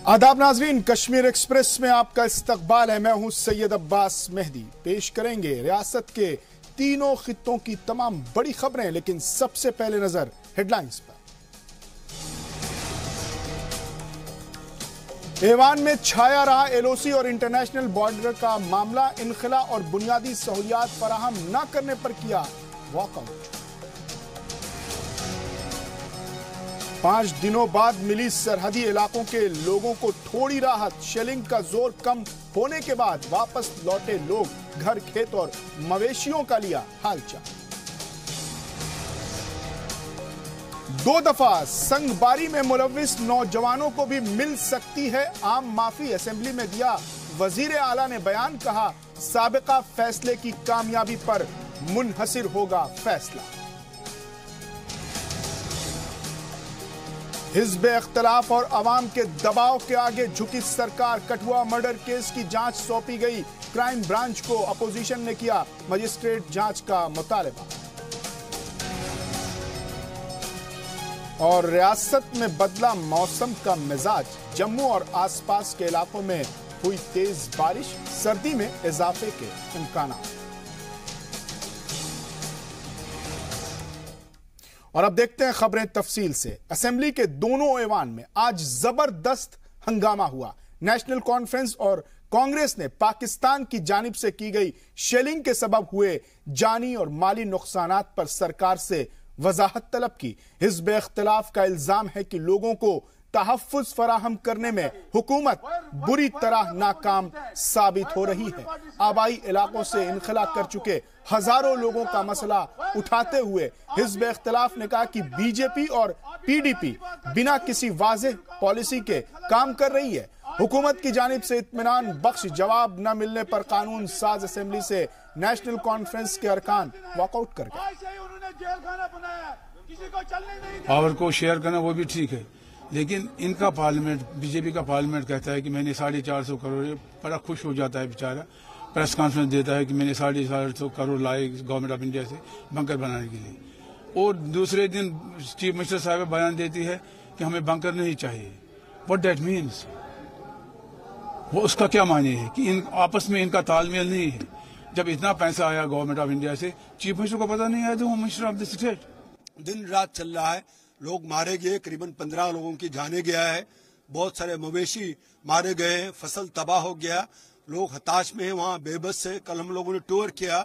आदाब नाजरीन, कश्मीर एक्सप्रेस में आपका इस्तकबाल है। मैं हूं सैयद अब्बास मेहदी। पेश करेंगे रियासत के तीनों खित्तों की तमाम बड़ी खबरें, लेकिन सबसे पहले नजर हेडलाइंस पर। ऐवान में छाया रहा एलओसी और इंटरनेशनल बॉर्डर का मामला। इनखला और बुनियादी सहूलियात फराहम न करने पर किया वॉकआउट। 5 दिनों बाद मिली सरहदी इलाकों के लोगों को थोड़ी राहत। शेलिंग का जोर कम होने के बाद वापस लौटे लोग। घर, खेत और मवेशियों का लिया हालचाल। 2 दफा संगबारी में मुलविस नौजवानों को भी मिल सकती है आम माफी। असेंबली में दिया वजीर आला ने बयान। कहा, साबिका फैसले की कामयाबी पर मुनहसिर होगा फैसला। हिज़्ब इख्तिलाफ और अवाम के दबाव के आगे झुकी सरकार। कठुआ मर्डर केस की जांच सौंपी गई क्राइम ब्रांच को। अपोजिशन ने किया मजिस्ट्रेट जांच का मुतालबा। और रियासत में बदला मौसम का मिजाज। जम्मू और आसपास के इलाकों में हुई तेज बारिश। सर्दी में इजाफे के इम्कान। और अब देखते हैं खबरें तफसील से। असेंबली के दोनों ऐवान में आज जबरदस्त हंगामा हुआ। नेशनल कॉन्फ्रेंस और कांग्रेस ने पाकिस्तान की जानिब से की गई शेलिंग के सबब हुए जानी और माली नुकसानात पर सरकार से वजाहत तलब की। हिज़्ब इख्तिलाफ का इल्जाम है कि लोगों को तहफ़्फ़ुज़ फराहम करने में हुकूमत बुरी तरह नाकाम साबित हो रही है। आबाई इलाकों से इनखला कर चुके हजारों लोगों का मसला उठाते हुए हिज़्ब इख्तिलाफ ने कहा कि बीजेपी और पीडीपी बिना किसी वाज़ेह पॉलिसी के काम कर रही है। हुकूमत की जानिब से इत्मीनान बख्श जवाब न मिलने पर कानून साज असेंबली से नेशनल कॉन्फ्रेंस के अरकान वॉकआउट कर गए। पावर को शेयर करना वो भी ठीक है, लेकिन इनका पार्लियामेंट, बीजेपी का पार्लियामेंट कहता है कि मैंने 450 करोड़, बड़ा खुश हो जाता है बेचारा, प्रेस कॉन्फ्रेंस देता है कि मैंने 450 करोड़ लाए गवर्नमेंट ऑफ इंडिया से बंकर बनाने के लिए, और दूसरे दिन चीफ मिनिस्टर साहब बयान देती है कि हमें बंकर नहीं चाहिए। What that means? वो उसका क्या माने है कि इन आपस में इनका तालमेल नहीं है। जब इतना पैसा आया गवर्नमेंट ऑफ इंडिया से, चीफ मिनिस्टर को पता नहीं आया तो मिनिस्टर ऑफ द स्टेट। दिन रात चल रहा है, लोग मारे गए, करीबन 15 लोगों की जाने गया है, बहुत सारे मवेशी मारे गए हैं, फसल तबाह हो गया, लोग हताश में हैं, वहाँ बेबस है। कल हम लोगों ने टूर किया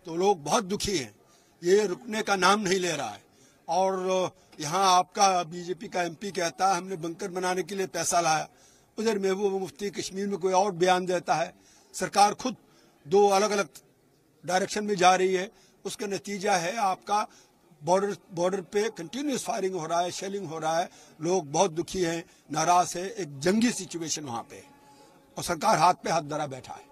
तो लोग बहुत दुखी हैं, ये रुकने का नाम नहीं ले रहा है। और यहाँ आपका बीजेपी का एमपी कहता है हमने बंकर बनाने के लिए पैसा लाया, उधर महबूबा मुफ्ती कश्मीर में कोई और बयान देता है। सरकार खुद 2 अलग अलग डायरेक्शन में जा रही है। उसका नतीजा है आपका बॉर्डर पे कंटिन्यूस फायरिंग हो रहा है, शेलिंग हो रहा है, लोग बहुत दुखी हैं, नाराज है, एक जंगी सिचुएशन वहां पे, और सरकार हाथ पे हाथ धरा बैठा है।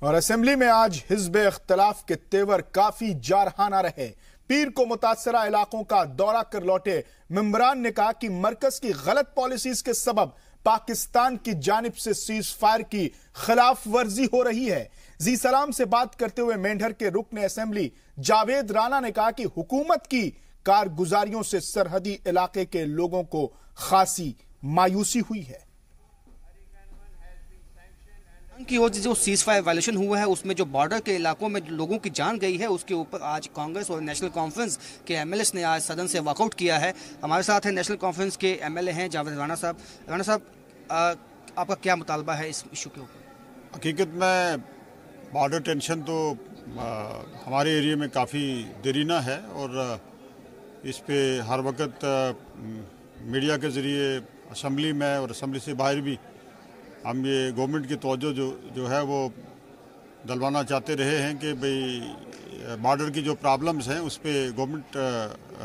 और असेंबली में आज हिज़्ब इख्तिलाफ के तेवर काफी जारहाना रहे। पीर को मुतासरा इलाकों का दौरा कर लौटे मेंबरान ने कहा कि मरकज की गलत पॉलिसीज के सबब पाकिस्तान की जानिब से सीज फायर की खिलाफ वर्जी हो रही है। जी सलाम से बात करते हुए मेंढर के रुकन असेंबली जावेद राना ने कहा कि हुकूमत की कारगुजारियों से सरहदी इलाके के लोगों को खासी मायूसी हुई है। की ओर जो सीज फायर वायलेशन हुआ है, उसमें जो बॉर्डर के इलाकों में लोगों की जान गई है, उसके ऊपर आज कांग्रेस और नेशनल कॉन्फ्रेंस के एमएलएस ने आज सदन से वॉकआउट किया है। हमारे साथ है नेशनल कॉन्फ्रेंस के एमएलए हैं जावेद राना साहब। राना साहब, आपका क्या मुतालबा है इस इशू के ऊपर? हकीकत में बॉर्डर टेंशन तो हमारे एरिया में काफ़ी देरीना है, और इस पे हर वक्त मीडिया के ज़रिए असम्बली में और असम्बली से बाहर भी हम ये गवर्नमेंट की तवज्जो जो है वो दिलवाना चाहते रहे हैं कि भाई बॉर्डर की जो प्रॉब्लम्स हैं उस पर गवर्नमेंट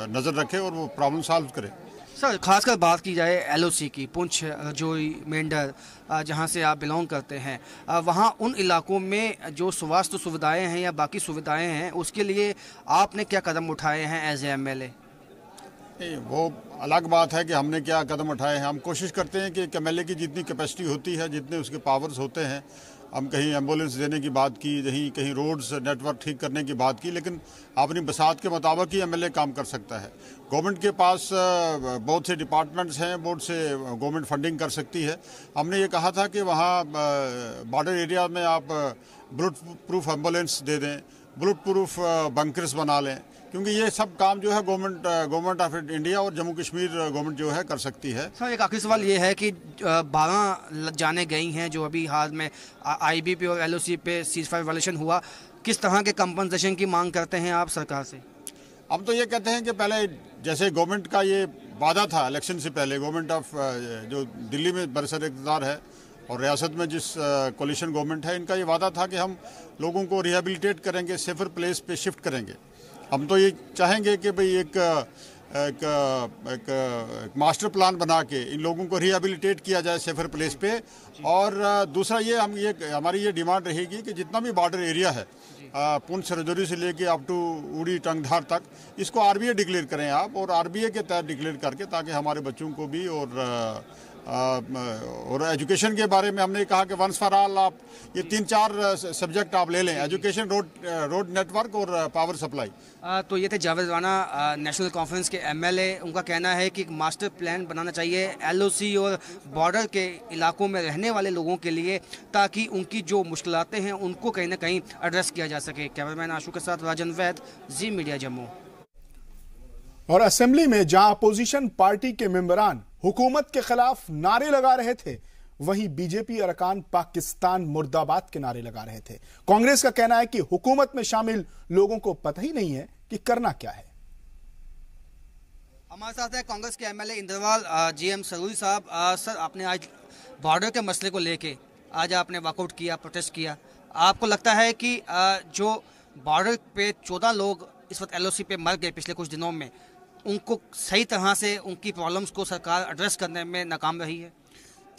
नज़र रखे और वो प्रॉब्लम सॉल्व करे। सर, खासकर बात की जाए एलओसी की, पुंछ, जोई, मेंढर, जहां से आप बिलोंग करते हैं, वहां उन इलाकों में जो स्वास्थ्य सुविधाएं हैं या बाकी सुविधाएं हैं, उसके लिए आपने क्या कदम उठाए हैं एज ए एमएलए? वो अलग बात है कि हमने क्या कदम उठाए हैं। हम कोशिश करते हैं कि एमएलए की जितनी कैपेसिटी होती है, जितने उसके पावर्स होते हैं, हम कहीं एम्बुलेंस देने की बात की, कहीं रोड्स नेटवर्क ठीक करने की बात की, लेकिन अपनी बसात के मुताबिक ही एमएलए काम कर सकता है। गवर्नमेंट के पास बहुत से डिपार्टमेंट्स हैं, बहुत से गवर्नमेंट फंडिंग कर सकती है। हमने ये कहा था कि वहाँ बॉर्डर एरिया में आप बुलेट प्रूफ एम्बुलेंस दे दें, बुलेट प्रूफ बंकर्स बना लें, क्योंकि ये सब काम जो है गवर्नमेंट ऑफ इंडिया और जम्मू कश्मीर गवर्नमेंट जो है कर सकती है। सर, एक आखिरी सवाल ये है कि 12 जाने गई हैं जो अभी हाल में आईबीपी और एलओसी पे सीज़फायर वायलेशन हुआ, किस तरह के कंपनसेशन की मांग करते हैं आप सरकार से? हम तो ये कहते हैं कि पहले जैसे गवर्नमेंट का ये वादा था इलेक्शन से पहले, गवर्नमेंट ऑफ जो दिल्ली में बरसर इक़्तिदार है और रियासत में जिस कोलिशन गवर्नमेंट है, इनका ये वादा था कि हम लोगों को रिहेबिलिटेट करेंगे, सेफर प्लेस पे शिफ्ट करेंगे। हम तो ये चाहेंगे कि भाई एक मास्टर प्लान बना के इन लोगों को रिहेबिलिटेट किया जाए सेफर प्लेस पे। और दूसरा ये हमारी ये डिमांड रहेगी कि जितना भी बॉर्डर एरिया है पुंछ राजौरी से लेके अप टू उड़ी टंगधार तक, इसको आरबीए डिक्लेयर करें आप, और आरबीए के तहत डिक्लेयर करके, ताकि हमारे बच्चों को भी और एजुकेशन के बारे में हमने कहा कि वंस फॉर ऑल आप ये 3-4 सब्जेक्ट आप ले लें, एजुकेशन, रोड नेटवर्क और पावर सप्लाई। तो ये थे जावेद राना, नेशनल कॉन्फ्रेंस के एमएलए। उनका कहना है कि मास्टर प्लान बनाना चाहिए एलओसी और बॉर्डर के इलाकों में रहने वाले लोगों के लिए, ताकि उनकी जो मुश्किलातें हैं उनको कहीं ना कहीं एड्रेस किया जा सके। कैमरामैन आशु के साथ राजन वैद, जी मीडिया जम्मू। और असेंबली में जहां अपोजिशन पार्टी के मेंबरान हुकूमत के खिलाफ नारे लगा रहे थे, वहीं बीजेपी अरकान पाकिस्तान मुर्दाबाद के नारे लगा रहे थे। कांग्रेस का कहना है कि हुकूमत में शामिल लोगों को पता ही नहीं है कि करना क्या है। हमारे साथ है कांग्रेस के एमएलए इंद्रवाल जीएम सरूरी साहब। सर, आपने आज बॉर्डर के मसले को लेके आज आपने वॉकआउट किया, प्रोटेस्ट किया। आपको लगता है कि जो बॉर्डर पे 14 लोग इस वक्त एलओसी पे मर गए पिछले कुछ दिनों में, उनको सही तरह से उनकी प्रॉब्लम्स को सरकार एड्रेस करने में नाकाम रही है?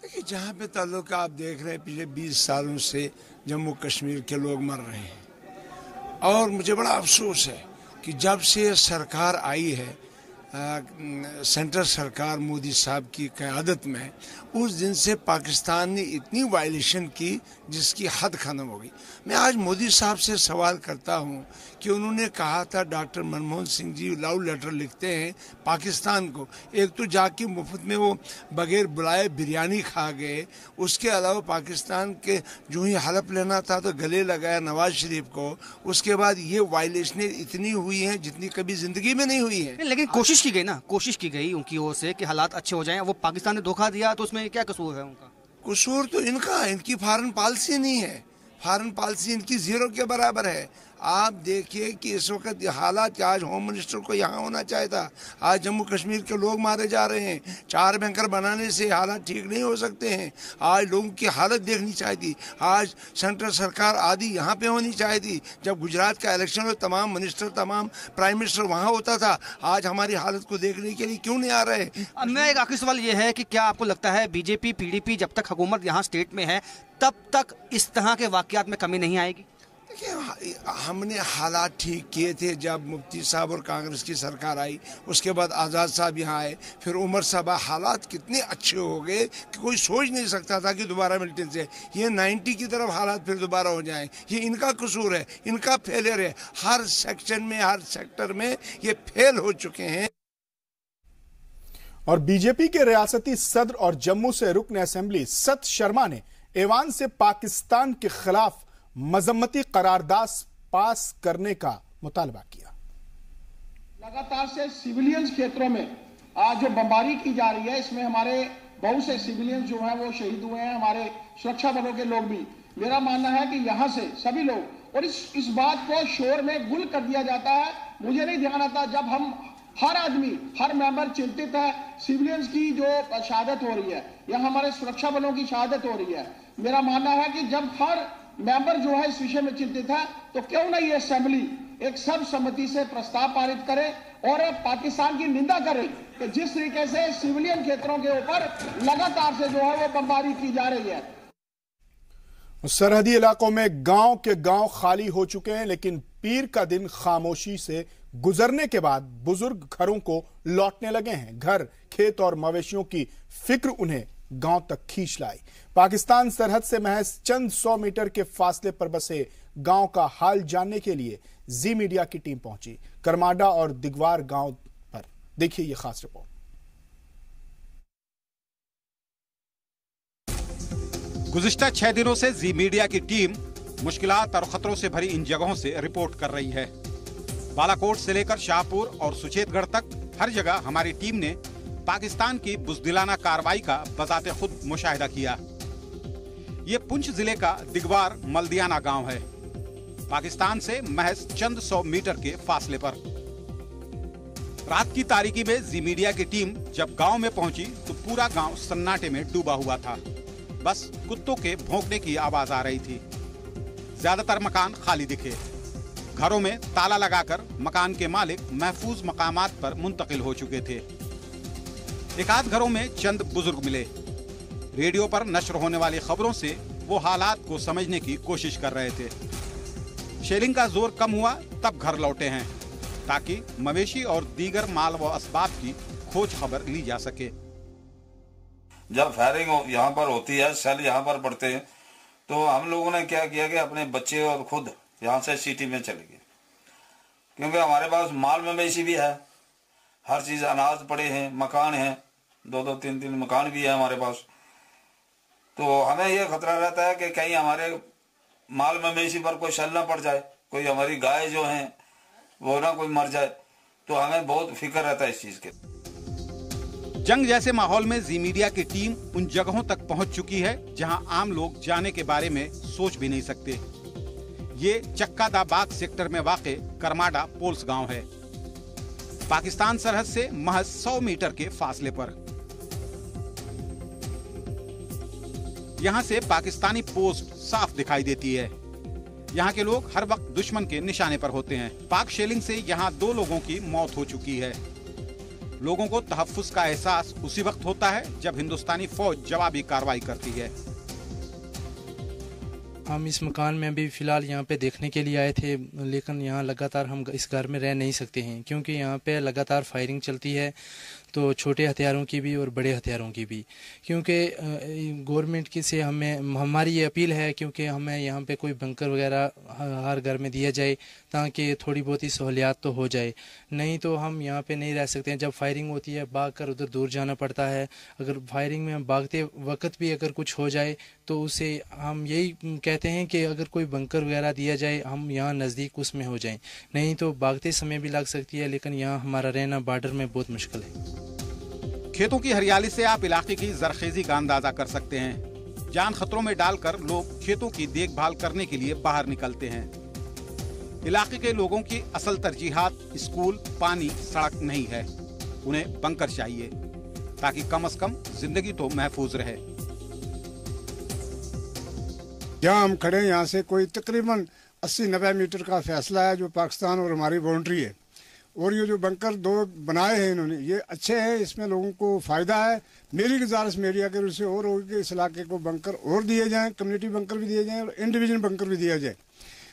देखिए, जहाँ पे ताल्लुक आप देख रहे हैं, पिछले 20 सालों से जम्मू कश्मीर के लोग मर रहे हैं। और मुझे बड़ा अफसोस है कि जब से सरकार आई है, सेंट्रल सरकार मोदी साहब की क़यादत में, उस दिन से पाकिस्तान ने इतनी वायलेशन की जिसकी हद खत्म हो गई। मैं आज मोदी साहब से सवाल करता हूं कि उन्होंने कहा था, doctor Manmohan Singh ji love letter लिखते हैं पाकिस्तान को, एक तो जाके मुफ्त में वो बगैर बुलाए बिरयानी खा गए, उसके अलावा पाकिस्तान के जो ही हलफ लेना था तो गले लगाया नवाज शरीफ को। उसके बाद ये वायलेशनें इतनी हुई हैं जितनी कभी जिंदगी में नहीं हुई है। लेकिन कोशिश की गई उनकी ओर से कि हालात अच्छे हो जाएं। वो पाकिस्तान ने धोखा दिया, तो उसमें क्या कसूर है उनका? कसूर तो इनकी फॉरेन पॉलिसी नहीं है, फॉरेन पॉलिसी इनकी जीरो के बराबर है। आप देखिए कि इस वक्त हालात, आज होम मिनिस्टर को यहाँ होना चाहिए था। आज जम्मू कश्मीर के लोग मारे जा रहे हैं। 4 बैंकर बनाने से हालात ठीक नहीं हो सकते हैं। आज लोगों की हालत देखनी चाहिए थी। आज सेंट्रल सरकार आदि यहाँ पे होनी चाहिए थी। जब गुजरात का इलेक्शन हो, तमाम मिनिस्टर, तमाम प्राइम मिनिस्टर वहाँ होता था। आज हमारी हालत को देखने के लिए क्यों नहीं आ रहे? मैं एक आखिरी सवाल ये है कि क्या आपको लगता है बीजेपी पीडीपी जब तक हुकूमत यहाँ स्टेट में है, तब तक इस तरह के वाकयात में कमी नहीं आएगी? देखिए, हमने हालात ठीक किए थे जब मुफ्ती साहब और कांग्रेस की सरकार आई। उसके बाद आज़ाद साहब यहाँ आए, फिर उमर साहब। हालात कितने अच्छे हो गए कि कोई सोच नहीं सकता था कि दोबारा मिल्टन से ये 90 की तरफ हालात फिर दोबारा हो जाएं। ये इनका कसूर है, इनका फेलियर है। हर सेक्शन में, हर सेक्टर में ये फेल हो चुके हैं। और बीजेपी के रियासती सदर और जम्मू से रुकन असेंबली सत शर्मा ने ऐवान से पाकिस्तान के खिलाफ मजम्मती करारदाद पास करने का मुतालबा किया। लगातार से सिविलियंस क्षेत्रों में आज जो बमबारी की जा रही है, इसमें हमारे बहुत से सिविलियंस जो हैं वो शहीद हुए हैं, हमारे सुरक्षा बलों के लोग भी। मेरा मानना है कि यहाँ से सभी लोग, और इस बात को शोर में गुल कर दिया जाता है। मुझे नहीं ध्यान आता जब हम हर आदमी, हर मेंबर चिंतित है, सिविलियंस की जो शहादत हो रही है या हमारे सुरक्षा बलों की शहादत हो रही है। मेरा मानना है कि जब हर मेंबर जो है इस विषय में चिंतित है, तो क्यों ना ये असेंबली एक सर्वसम्मति से प्रस्ताव पारित करे और पाकिस्तान की निंदा करे कि जिस तरीके से सिविलियन क्षेत्रों के ऊपर लगातार से जो है वो बमबारी की जा रही है। सरहदी इलाकों में गांव के गांव खाली हो चुके हैं, लेकिन पीर का दिन खामोशी से गुजरने के बाद बुजुर्ग घरों को लौटने लगे हैं। घर, खेत और मवेशियों की फिक्र उन्हें गांव तक खींच लाई। पाकिस्तान सरहद से महज चंद 100 मीटर के फासले पर बसे गांव का हाल जानने के लिए जी मीडिया की टीम पहुंची करमाडा और दिगवार गांव पर। देखिए ये खास रिपोर्ट। गुज़िश्ता 6 दिनों से जी मीडिया की टीम मुश्किलात और खतरों से भरी इन जगहों से रिपोर्ट कर रही है। बालाकोट से लेकर शाहपुर और सुचेतगढ़ तक हर जगह हमारी टीम ने पाकिस्तान की बुज़दिलाना कार्रवाई का बजाते खुद मुशाहिदा किया। ये पुंछ जिले का दिगवार मल्दियाना गांव है, पाकिस्तान से महज चंद 100 मीटर के फासले पर। रात की तारीकी में जी मीडिया की टीम जब गांव में पहुंची तो पूरा गांव सन्नाटे में डूबा हुआ था। बस कुत्तों के भौंकने की आवाज आ रही थी। ज्यादातर मकान खाली दिखे। घरों में ताला लगाकर मकान के मालिक महफूज मकामात पर मुंतकिल हो चुके थे। एक आध घरों में चंद बुजुर्ग मिले। रेडियो पर नश्र होने वाली खबरों से वो हालात को समझने की कोशिश कर रहे थे। शेलिंग का जोर कम हुआ तब घर लौटे हैं ताकि मवेशी और दीगर माल व असबाब की खोज खबर ली जा सके। जब फायरिंग यहाँ पर होती है, सेल यहाँ पर पड़ते हैं, तो हम लोगों ने क्या किया कि अपने बच्चे और खुद यहाँ से सिटी में चले गए, क्योंकि हमारे पास माल मवेशी भी है, हर चीज, अनाज पड़े हैं, मकान हैं, 2-2, 3-3 मकान भी है हमारे पास। तो हमें यह खतरा रहता है कि कहीं हमारे माल मवेशी पर कोई शल न पड़ जाए, कोई हमारी गाय जो है वो ना कोई मर जाए, तो हमें बहुत फिक्र रहता है इस चीज के। जंग जैसे माहौल में जी मीडिया की टीम उन जगहों तक पहुंच चुकी है जहां आम लोग जाने के बारे में सोच भी नहीं सकते। ये चक्का दा बाग सेक्टर में वाक़े करमाडा पोल्स गांव है, पाकिस्तान सरहद से महज 100 मीटर के फासले पर। यहां से पाकिस्तानी पोस्ट साफ दिखाई देती है। यहां के लोग हर वक्त दुश्मन के निशाने पर होते हैं। पाक शेलिंग से यहां 2 लोगों की मौत हो चुकी है। लोगों को तहफ्फुज़ का एहसास उसी वक्त होता है जब हिंदुस्तानी फौज जवाबी कार्रवाई करती है। हम इस मकान में अभी फ़िलहाल यहाँ पे देखने के लिए आए थे, लेकिन यहाँ लगातार हम इस घर में रह नहीं सकते हैं क्योंकि यहाँ पे लगातार फायरिंग चलती है, तो छोटे हथियारों की भी और बड़े हथियारों की भी। क्योंकि गवर्नमेंट की से हमारी ये अपील है क्योंकि हमें यहाँ पे कोई बंकर वगैरह हर घर में दिया जाए ताकि थोड़ी बहुत ही सहूलियात तो हो जाए, नहीं तो हम यहाँ पे नहीं रह सकते हैं। जब फायरिंग होती है भाग कर उधर दूर जाना पड़ता है। अगर फायरिंग में भागते वक्त भी अगर कुछ हो जाए तो उसे हम यही कहते हैं कि अगर कोई बंकर वगैरह दिया जाए हम यहाँ नज़दीक उसमें हो जाएं, नहीं तो भागते समय भी लग सकती है, लेकिन यहाँ हमारा रहना बॉर्डर में बहुत मुश्किल है। खेतों की हरियाली से आप इलाके की जरखेजी का अंदाजा कर सकते हैं। जान खतरों में डालकर लोग खेतों की देखभाल करने के लिए बाहर निकलते हैं। इलाके के लोगों की असल तरजीहात स्कूल, पानी, सड़क नहीं है, उन्हें बंकर चाहिए ताकि कम से कम जिंदगी तो महफूज रहे। जहाँ हम खड़े हैं यहाँ से कोई तकरीबन 80-90 मीटर का फैसला है जो पाकिस्तान और हमारी बाउंड्री है, और ये जो बंकर 2 बनाए हैं इन्होंने ये अच्छे हैं, इसमें लोगों को फ़ायदा है। मेरी गुजारिश मीडिया के रूप से और होगी कि इस इलाके को बंकर और दिए जाएं, कम्युनिटी बंकर भी दिए जाएं और इंडिविजुअल बंकर भी दिया जाए।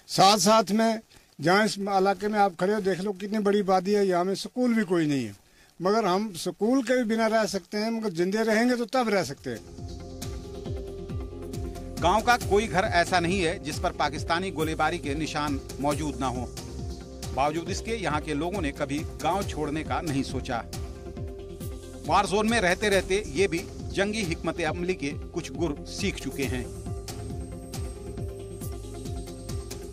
साथ साथ में जहाँ इस इलाके में आप खड़े हो देख लो कितनी बड़ी आबादी है, यहाँ में स्कूल भी कोई नहीं है, मगर हम स्कूल के भी बिना रह सकते हैं, मगर जिंदे रहेंगे तो तब रह सकते हैं। गांव का कोई घर ऐसा नहीं है जिस पर पाकिस्तानी गोलीबारी के निशान मौजूद ना हो। बावजूद इसके यहाँ के लोगों ने कभी गांव छोड़ने का नहीं सोचा। वार जोन में रहते रहते ये भी जंगी हिकमत अमली के कुछ गुर सीख चुके हैं।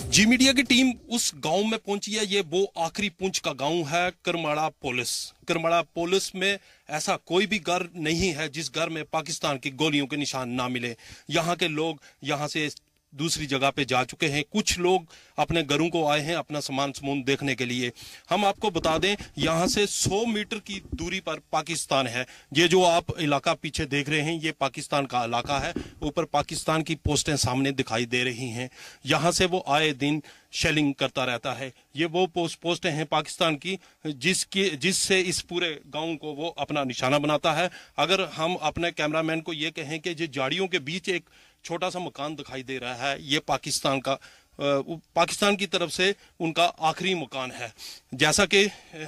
जी मीडिया की टीम उस गांव में पहुंची है। ये वो आखिरी पुंछ का गांव है, करमाड़ा पोलिस। करमाड़ा पोलिस में ऐसा कोई भी घर नहीं है जिस घर में पाकिस्तान की गोलियों के निशान ना मिले। यहाँ के लोग यहाँ से दूसरी जगह पे जा चुके हैं, कुछ लोग अपने घरों को आए हैं अपना सामान समून देखने के लिए। हम आपको बता दें यहाँ से 100 मीटर की दूरी पर पाकिस्तान है। ये जो आप इलाका पीछे देख रहे हैं ये पाकिस्तान का इलाका है। ऊपर पाकिस्तान की पोस्टें सामने दिखाई दे रही हैं। यहाँ से वो आए दिन शेलिंग करता रहता है। ये वो पोस्टें हैं पाकिस्तान की जिससे इस पूरे गांव को वो अपना निशाना बनाता है। अगर हम अपने कैमरामैन को ये कहें कि जो झाड़ियों के बीच एक छोटा सा मकान दिखाई दे रहा है, ये पाकिस्तान का पाकिस्तान की तरफ से उनका आखिरी मकान है। जैसा कि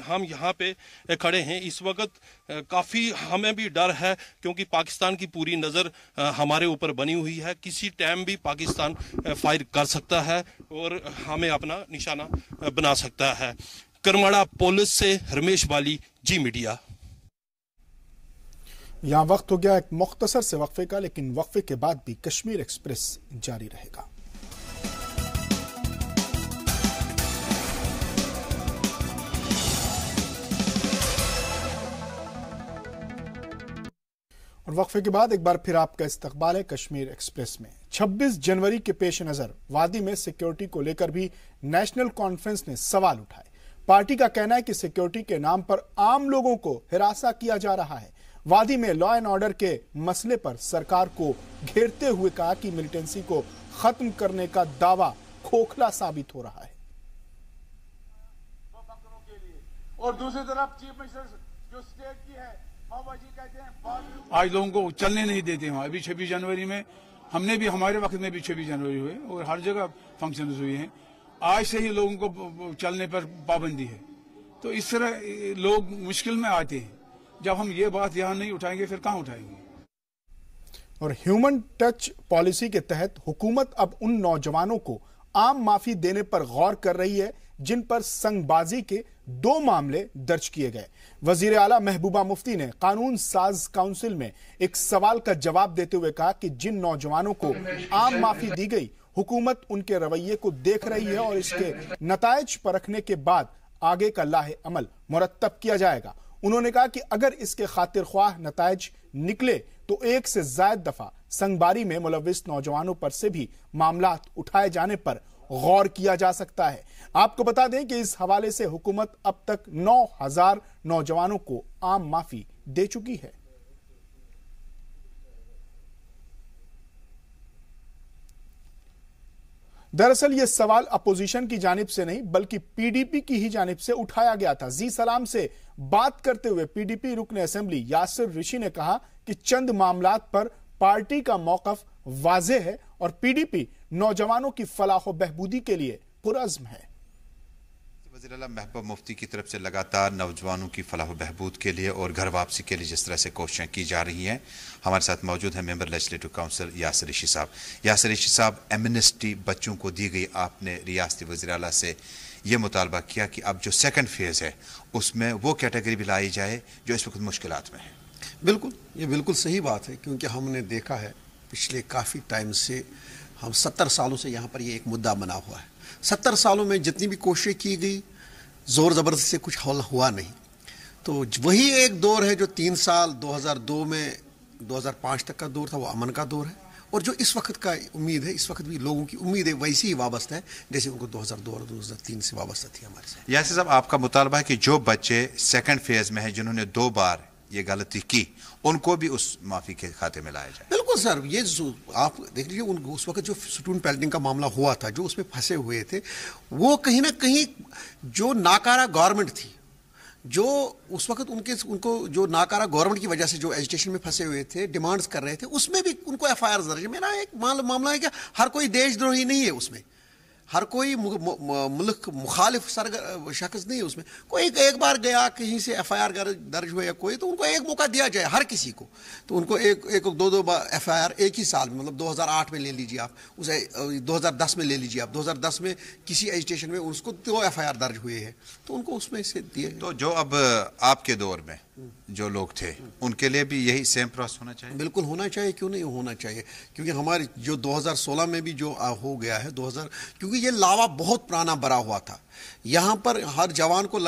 हम यहाँ पे खड़े हैं इस वक्त, काफ़ी हमें भी डर है क्योंकि पाकिस्तान की पूरी नज़र हमारे ऊपर बनी हुई है। किसी टाइम भी पाकिस्तान फायर कर सकता है और हमें अपना निशाना बना सकता है। करमाड़ा पुलिस से रमेश बाली, जी मीडिया। यहाँ वक्त हो गया एक मुख्तसर से वक्फे का, लेकिन वक्फे के बाद भी कश्मीर एक्सप्रेस जारी रहेगा। और वक्फे के बाद एक बार फिर आपका इस्तकबाल है कश्मीर एक्सप्रेस में। 26 जनवरी के पेश नजर वादी में सिक्योरिटी को लेकर भी नेशनल कॉन्फ्रेंस ने सवाल उठाए। पार्टी का कहना है कि सिक्योरिटी के नाम पर आम लोगों को हिरासा किया जा रहा है। वादी में लॉ एंड ऑर्डर के मसले पर सरकार को घेरते हुए कहा कि मिलिटेंसी को खत्म करने का दावा खोखला साबित हो रहा है। और दूसरी तरफ चीफ मिनिस्टर जो स्टेट की है जी कहते हैं आज लोगों को चलने नहीं देते हैं। अभी 26 जनवरी में हमने भी, हमारे वक्त में भी 26 जनवरी हुए और हर जगह फंक्शन हुए हैं। आज से ही लोगों को चलने पर पाबंदी है। तो इस तरह लोग मुश्किल में आते हैं। जब हम ये बात यहां नहीं उठाएंगे फिर कहां उठाएंगे। और ह्यूमन टच पॉलिसी के तहत हुकूमत अब उन नौजवानों को आम माफी देने पर गौर कर रही है जिन पर संगबाजी के 2 मामले दर्ज किए गए। वजीर आला महबूबा मुफ्ती ने कानून साज काउंसिल में एक सवाल का जवाब देते हुए कहा कि जिन नौजवानों को आम माफी दी गई, हुकूमत उनके रवैये को देख रही है और इसके नतायज परखने के बाद आगे का लाहे अमल मुरत्तब किया जाएगा। उन्होंने कहा कि अगर इसके खातिर ख्वाह नतायज निकले तो 1 से ज्यादा दफा संगबारी में मुलविस नौजवानों पर से भी मामला उठाए जाने पर गौर किया जा सकता है। आपको बता दें कि इस हवाले से हुकूमत अब तक 9000 नौजवानों को आम माफी दे चुकी है। दरअसल यह सवाल अपोजिशन की जानिब से नहीं बल्कि पीडीपी की ही जानिब से उठाया गया था। जी सलाम से बात करते हुए पीडीपी रुकन असेंबली यासिर ऋषि ने कहा कि चंद मामलात पर पार्टी का मौकफ वाज़ेह है और पीडीपी नौजवानों की फलाह बहबूदी के लिए पुरअज़्म है। वज़ीर आला महबूबा मुफ्ती की तरफ से लगातार नौजवानों की फलाह बहबूद के लिए और घर वापसी के लिए जिस तरह से कोशिशें की जा रही हैं, हमारे साथ मौजूद हैं मेंबर लेजिस्लेटिव काउंसिल यासिर ऋषि साहब। यासिर ऋषि साहब, एमनेस्टी बच्चों को दी गई, आपने रियासती वज़ीर आला से ये मुतालबा किया कि अब जो सेकंड फेज़ है उसमें वो कैटेगरी भी लाई जाए जो इस वक्त मुश्किलात में है। बिल्कुल, ये बिल्कुल सही बात है क्योंकि हमने देखा है पिछले काफ़ी टाइम से, हम 70 सालों से यहाँ पर ये एक मुद्दा बना हुआ है। 70 सालों में जितनी भी कोशिशें की गई, ज़ोर ज़बरदस्ती से कुछ हल हुआ नहीं। तो वही एक दौर है जो 3 साल 2002 में 2005 तक का दौर था, वो अमन का दौर है। और जो इस वक्त का उम्मीद है, इस वक्त भी लोगों की उम्मीद है वैसी ही वाबस्ता है जैसे उनको 2002 और 2003 से वाबस्ता थी हमारे से। यासिर साहब, आपका मुतालबा है कि जो बच्चे सेकंड फेज में हैं, जिन्होंने 2 बार ये गलती की, उनको भी उस माफी के खाते में लाया जाए। बिल्कुल सर, ये आप देख लीजिए उस वक्त जो स्टूडेंट पेल्टिंग का मामला हुआ था, जो उसमें फंसे हुए थे, वो कहीं ना कहीं जो नाकारा गवर्नमेंट थी, जो उस वक्त उनको जो नाकारा गवर्नमेंट की वजह से जो एजुटेशन में फंसे हुए थे, डिमांड्स कर रहे थे, उसमें भी उनको एफआईआर दर्ज है। मेरा एक मामला है कि हर कोई देशद्रोही नहीं है उसमें, हर कोई मुल्क मुखालिफ शख्स नहीं है उसमें। कोई एक बार गया कहीं से एफआईआर दर्ज हुआ या कोई, तो उनको एक मौका दिया जाए हर किसी को। तो उनको एक 2 बार एफआईआर एक ही साल में, मतलब 2008 में ले लीजिए आप, उसे 2010 में ले लीजिए आप, 2010 में किसी एजुटेशन में उसको 2 एफआईआर दर्ज हुए हैं, तो उनको उसमें से दिए। तो जो अब आपके दौर में जो लोग थे, उनके लिए भी यही सेम प्रोसेस होना चाहिए? बिल्कुल होना चाहिए, क्यों नहीं होना चाहिए, क्योंकि हमारे जो 2016 में भी जो हो गया है, क्योंकि ये लावा बहुत पुराना भरा हुआ था। यहाँ पर हर जवान को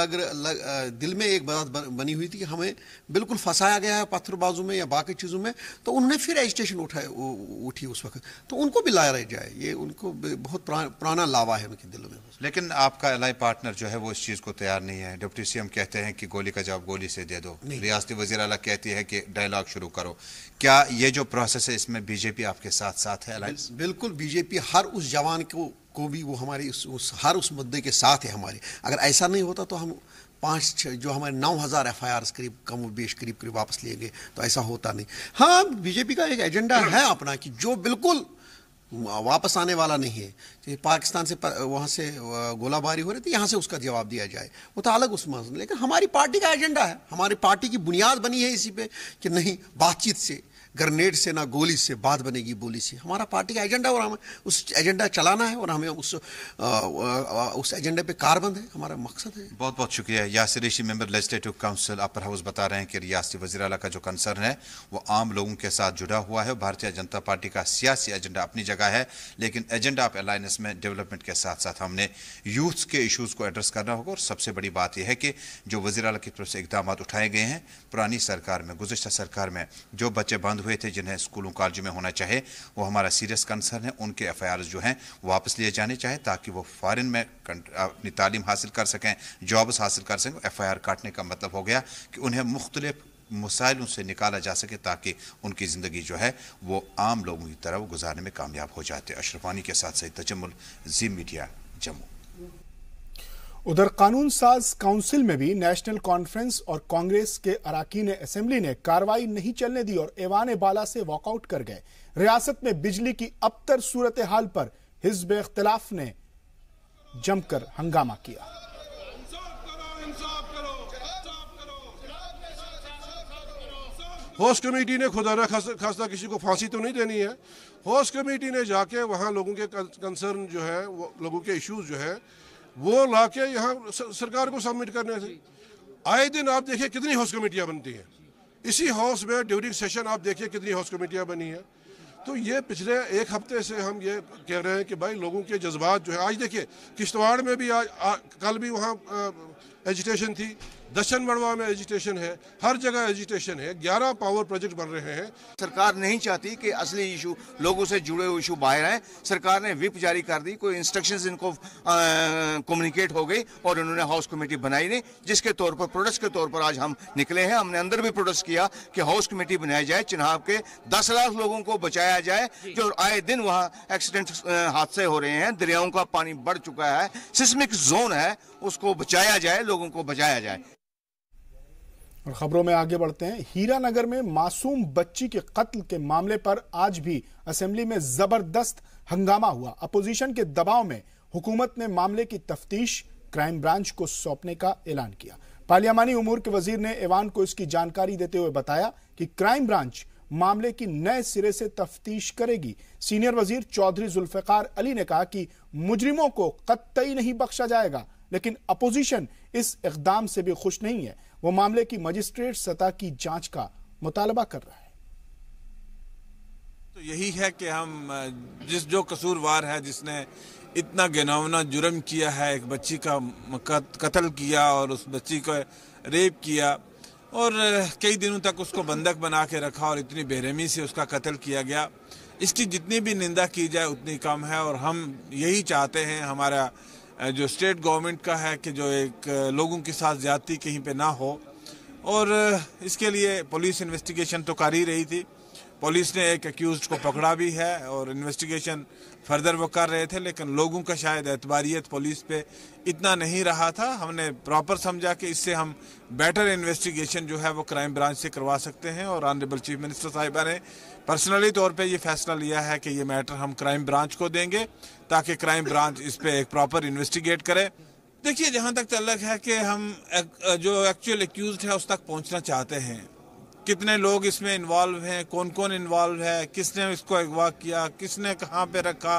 दिल में एक बात बनी हुई थी कि हमें बिल्कुल फंसाया गया है पत्थरबाजों में या बाकी चीज़ों में, तो उन्होंने फिर एजुटेशन उठी उस वक्त, तो उनको भी लाया जाए। ये उनको बहुत पुराना लावा है उनके दिलों में। लेकिन आपका एलाई पार्टनर जो है वो इस चीज़ को तैयार नहीं है। डिप्टी सीएम कहते हैं कि गोली का जवाब गोली से दे दो, रियासती वज़ीर आला कहती है कि डायलॉग शुरू करो। क्या ये जो प्रोसेस है इसमें बीजेपी आपके साथ है? अलायंस बिल्कुल, बीजेपी हर उस जवान को भी वो हमारी हर उस मुद्दे के साथ है हमारे। अगर ऐसा नहीं होता तो हम 5-6 जो हमारे 9000 एफआईआर करीब वापस लिए गए, तो ऐसा होता नहीं। हाँ, बीजेपी का एक एजेंडा है अपना कि जो बिल्कुल वापस आने वाला नहीं है कि पाकिस्तान से वहाँ से गोलाबारी हो रही थी, यहाँ से उसका जवाब दिया जाए, वो तो अलग उस मसले। लेकिन हमारी पार्टी का एजेंडा है, हमारी पार्टी की बुनियाद बनी है इसी पे कि नहीं बातचीत से, ग्रेनेड से ना गोली से बात बनेगी बोली से। हमारा पार्टी का एजेंडा और हमें उस एजेंडा चलाना है और हमें उस एजेंडे पे कारबंद है, हमारा मकसद है। बहुत बहुत शुक्रिया। Yasir Rishi, member legislative council upper house, बता रहे हैं कि रियासती वज़ीर आला का जो कंसर्न है वो आम लोगों के साथ जुड़ा हुआ है। भारतीय जनता पार्टी का सियासी एजेंडा अपनी जगह है, लेकिन एजेंडा ऑफ अलायंस में डेवलपमेंट के साथ साथ हमने यूथ के इशूज़ को एड्रेस करना होगा। और सबसे बड़ी बात यह है कि जो वज़ीर आला की तरफ से इक़दाम उठाए गए हैं, पुरानी सरकार में, गुज़िश्ता सरकार में जो बच्चे बंद हुए थे जिन्हें स्कूलों कॉलेज में होना चाहिए, वो हमारा सीरियस कंसर्न है। उनके एफआईआर जो हैं वापस लिए जाने चाहिए ताकि वो फॉरेन में अपनी तालीम हासिल कर सकें, जॉब्स हासिल कर सकें। एफआईआर काटने का मतलब हो गया कि उन्हें मुख्तलिफ मसाइलों से निकाला जा सके ताकि उनकी ज़िंदगी जो है वो आम लोगों की तरह गुजारने में कामयाब हो जाते। अशरफ वानी के साथ सईद तजम्मुल, ज़ी मीडिया, जम्मू। उधर कानून साज काउंसिल में भी नेशनल कॉन्फ्रेंस और कांग्रेस के अरकान असेंबली ने कार्रवाई नहीं चलने दी और ऐवान बाला से वॉकआउट कर गए। रियासत में बिजली की अबतर सूरत हाल पर हिज़्ब इख्तिलाफ ने जमकर हंगामा किया। होस्ट कमेटी ने खुदा न खास्ता किसी को फांसी तो नहीं देनी है। होस्ट कमेटी ने जाके वहाँ लोगों के कंसर्न जो है, वो लोगों के इश्यूज जो है वो लाके यहाँ सरकार को सबमिट करने थे। आए दिन आप देखिए कितनी हाउस कमेटियाँ बनती हैं, इसी हाउस में ड्यूरिंग सेशन आप देखिए कितनी हाउस कमेटियाँ बनी हैं। तो ये पिछले एक हफ्ते से हम ये कह रहे हैं कि भाई लोगों के जज्बात जो है, आज देखिए किश्तवाड़ में भी कल भी वहाँ एजिटेशन थी, दशन मड़वा में एजिटेशन है, हर जगह एजिटेशन है, 11 पावर प्रोजेक्ट बन रहे हैं। सरकार नहीं चाहती कि असली इशू लोगों से जुड़े हुए इशू बाहर आए। सरकार ने विप जारी कर दी, कोई इंस्ट्रक्शंस इनको कम्युनिकेट हो गई और उन्होंने हाउस कमेटी बनाई नहीं, जिसके तौर पर प्रोटेस्ट के तौर पर आज हम निकले हैं। हमने अंदर भी प्रोटेस्ट किया कि हाउस कमेटी बनाई जाए, चिनाब के 10 लाख लोगों को बचाया जाए जो आए दिन वहाँ एक्सीडेंट हादसे हो रहे हैं, दरियाओं का पानी बढ़ चुका है, सिस्मिक जोन है, उसको बचाया जाए, लोगों को बचाया जाए। और खबरों में आगे बढ़ते हैं। हीरानगर में मासूम बच्ची के कत्ल के मामले पर आज भी असेंबली में जबरदस्त हंगामा हुआ। अपोजिशन के दबाव में हुकूमत ने मामले की तफ्तीश क्राइम ब्रांच को सौंपने का ऐलान किया। पार्लियामानी उमूर के वजीर ने ऐवान को इसकी जानकारी देते हुए बताया कि क्राइम ब्रांच मामले की नए सिरे से तफ्तीश करेगी। सीनियर वजीर चौधरी जुल्फिकार अली ने कहा कि मुजरिमों को कतई नहीं बख्शा जाएगा, लेकिन अपोजिशन इस इक़दाम से भी खुश नहीं है। वो मामले की मजिस्ट्रेट सतह की जांच का मुतालबा कर रहा है। तो यही है कि हम जो कसूरवार है, जिसने इतना घिनौना जुर्म किया है, एक बच्ची का कत्ल किया और उस बच्ची को रेप किया और कई दिनों तक उसको बंधक बना के रखा और इतनी बेरहमी से उसका कत्ल किया गया, इसकी जितनी भी निंदा की जाए उतनी कम है। और हम यही चाहते हैं, हमारा जो स्टेट गवर्नमेंट का है कि जो एक लोगों के साथ ज्यादती कहीं पे ना हो, और इसके लिए पुलिस इन्वेस्टिगेशन तो कर ही रही थी। पुलिस ने एक अक्यूज्ड को पकड़ा भी है और इन्वेस्टिगेशन फर्दर वो कर रहे थे, लेकिन लोगों का शायद एतबारियत पुलिस पे इतना नहीं रहा था। हमने प्रॉपर समझा कि इससे हम बेटर इन्वेस्टिगेशन जो है वो क्राइम ब्रांच से करवा सकते हैं और ऑनरेबल चीफ मिनिस्टर साहिबा ने पर्सनली तौर पे ये फैसला लिया है कि ये मैटर हम क्राइम ब्रांच को देंगे ताकि क्राइम ब्रांच इस पे एक प्रॉपर इन्वेस्टिगेट करे। देखिए, जहाँ तक तल्लक है कि हम जो एक्चुअल एक्यूज्ड है उस तक पहुँचना चाहते हैं। कितने लोग इसमें इन्वॉल्व हैं, कौन कौन इन्वॉल्व है, किसने इसको अगवा किया, किसने कहाँ पे रखा।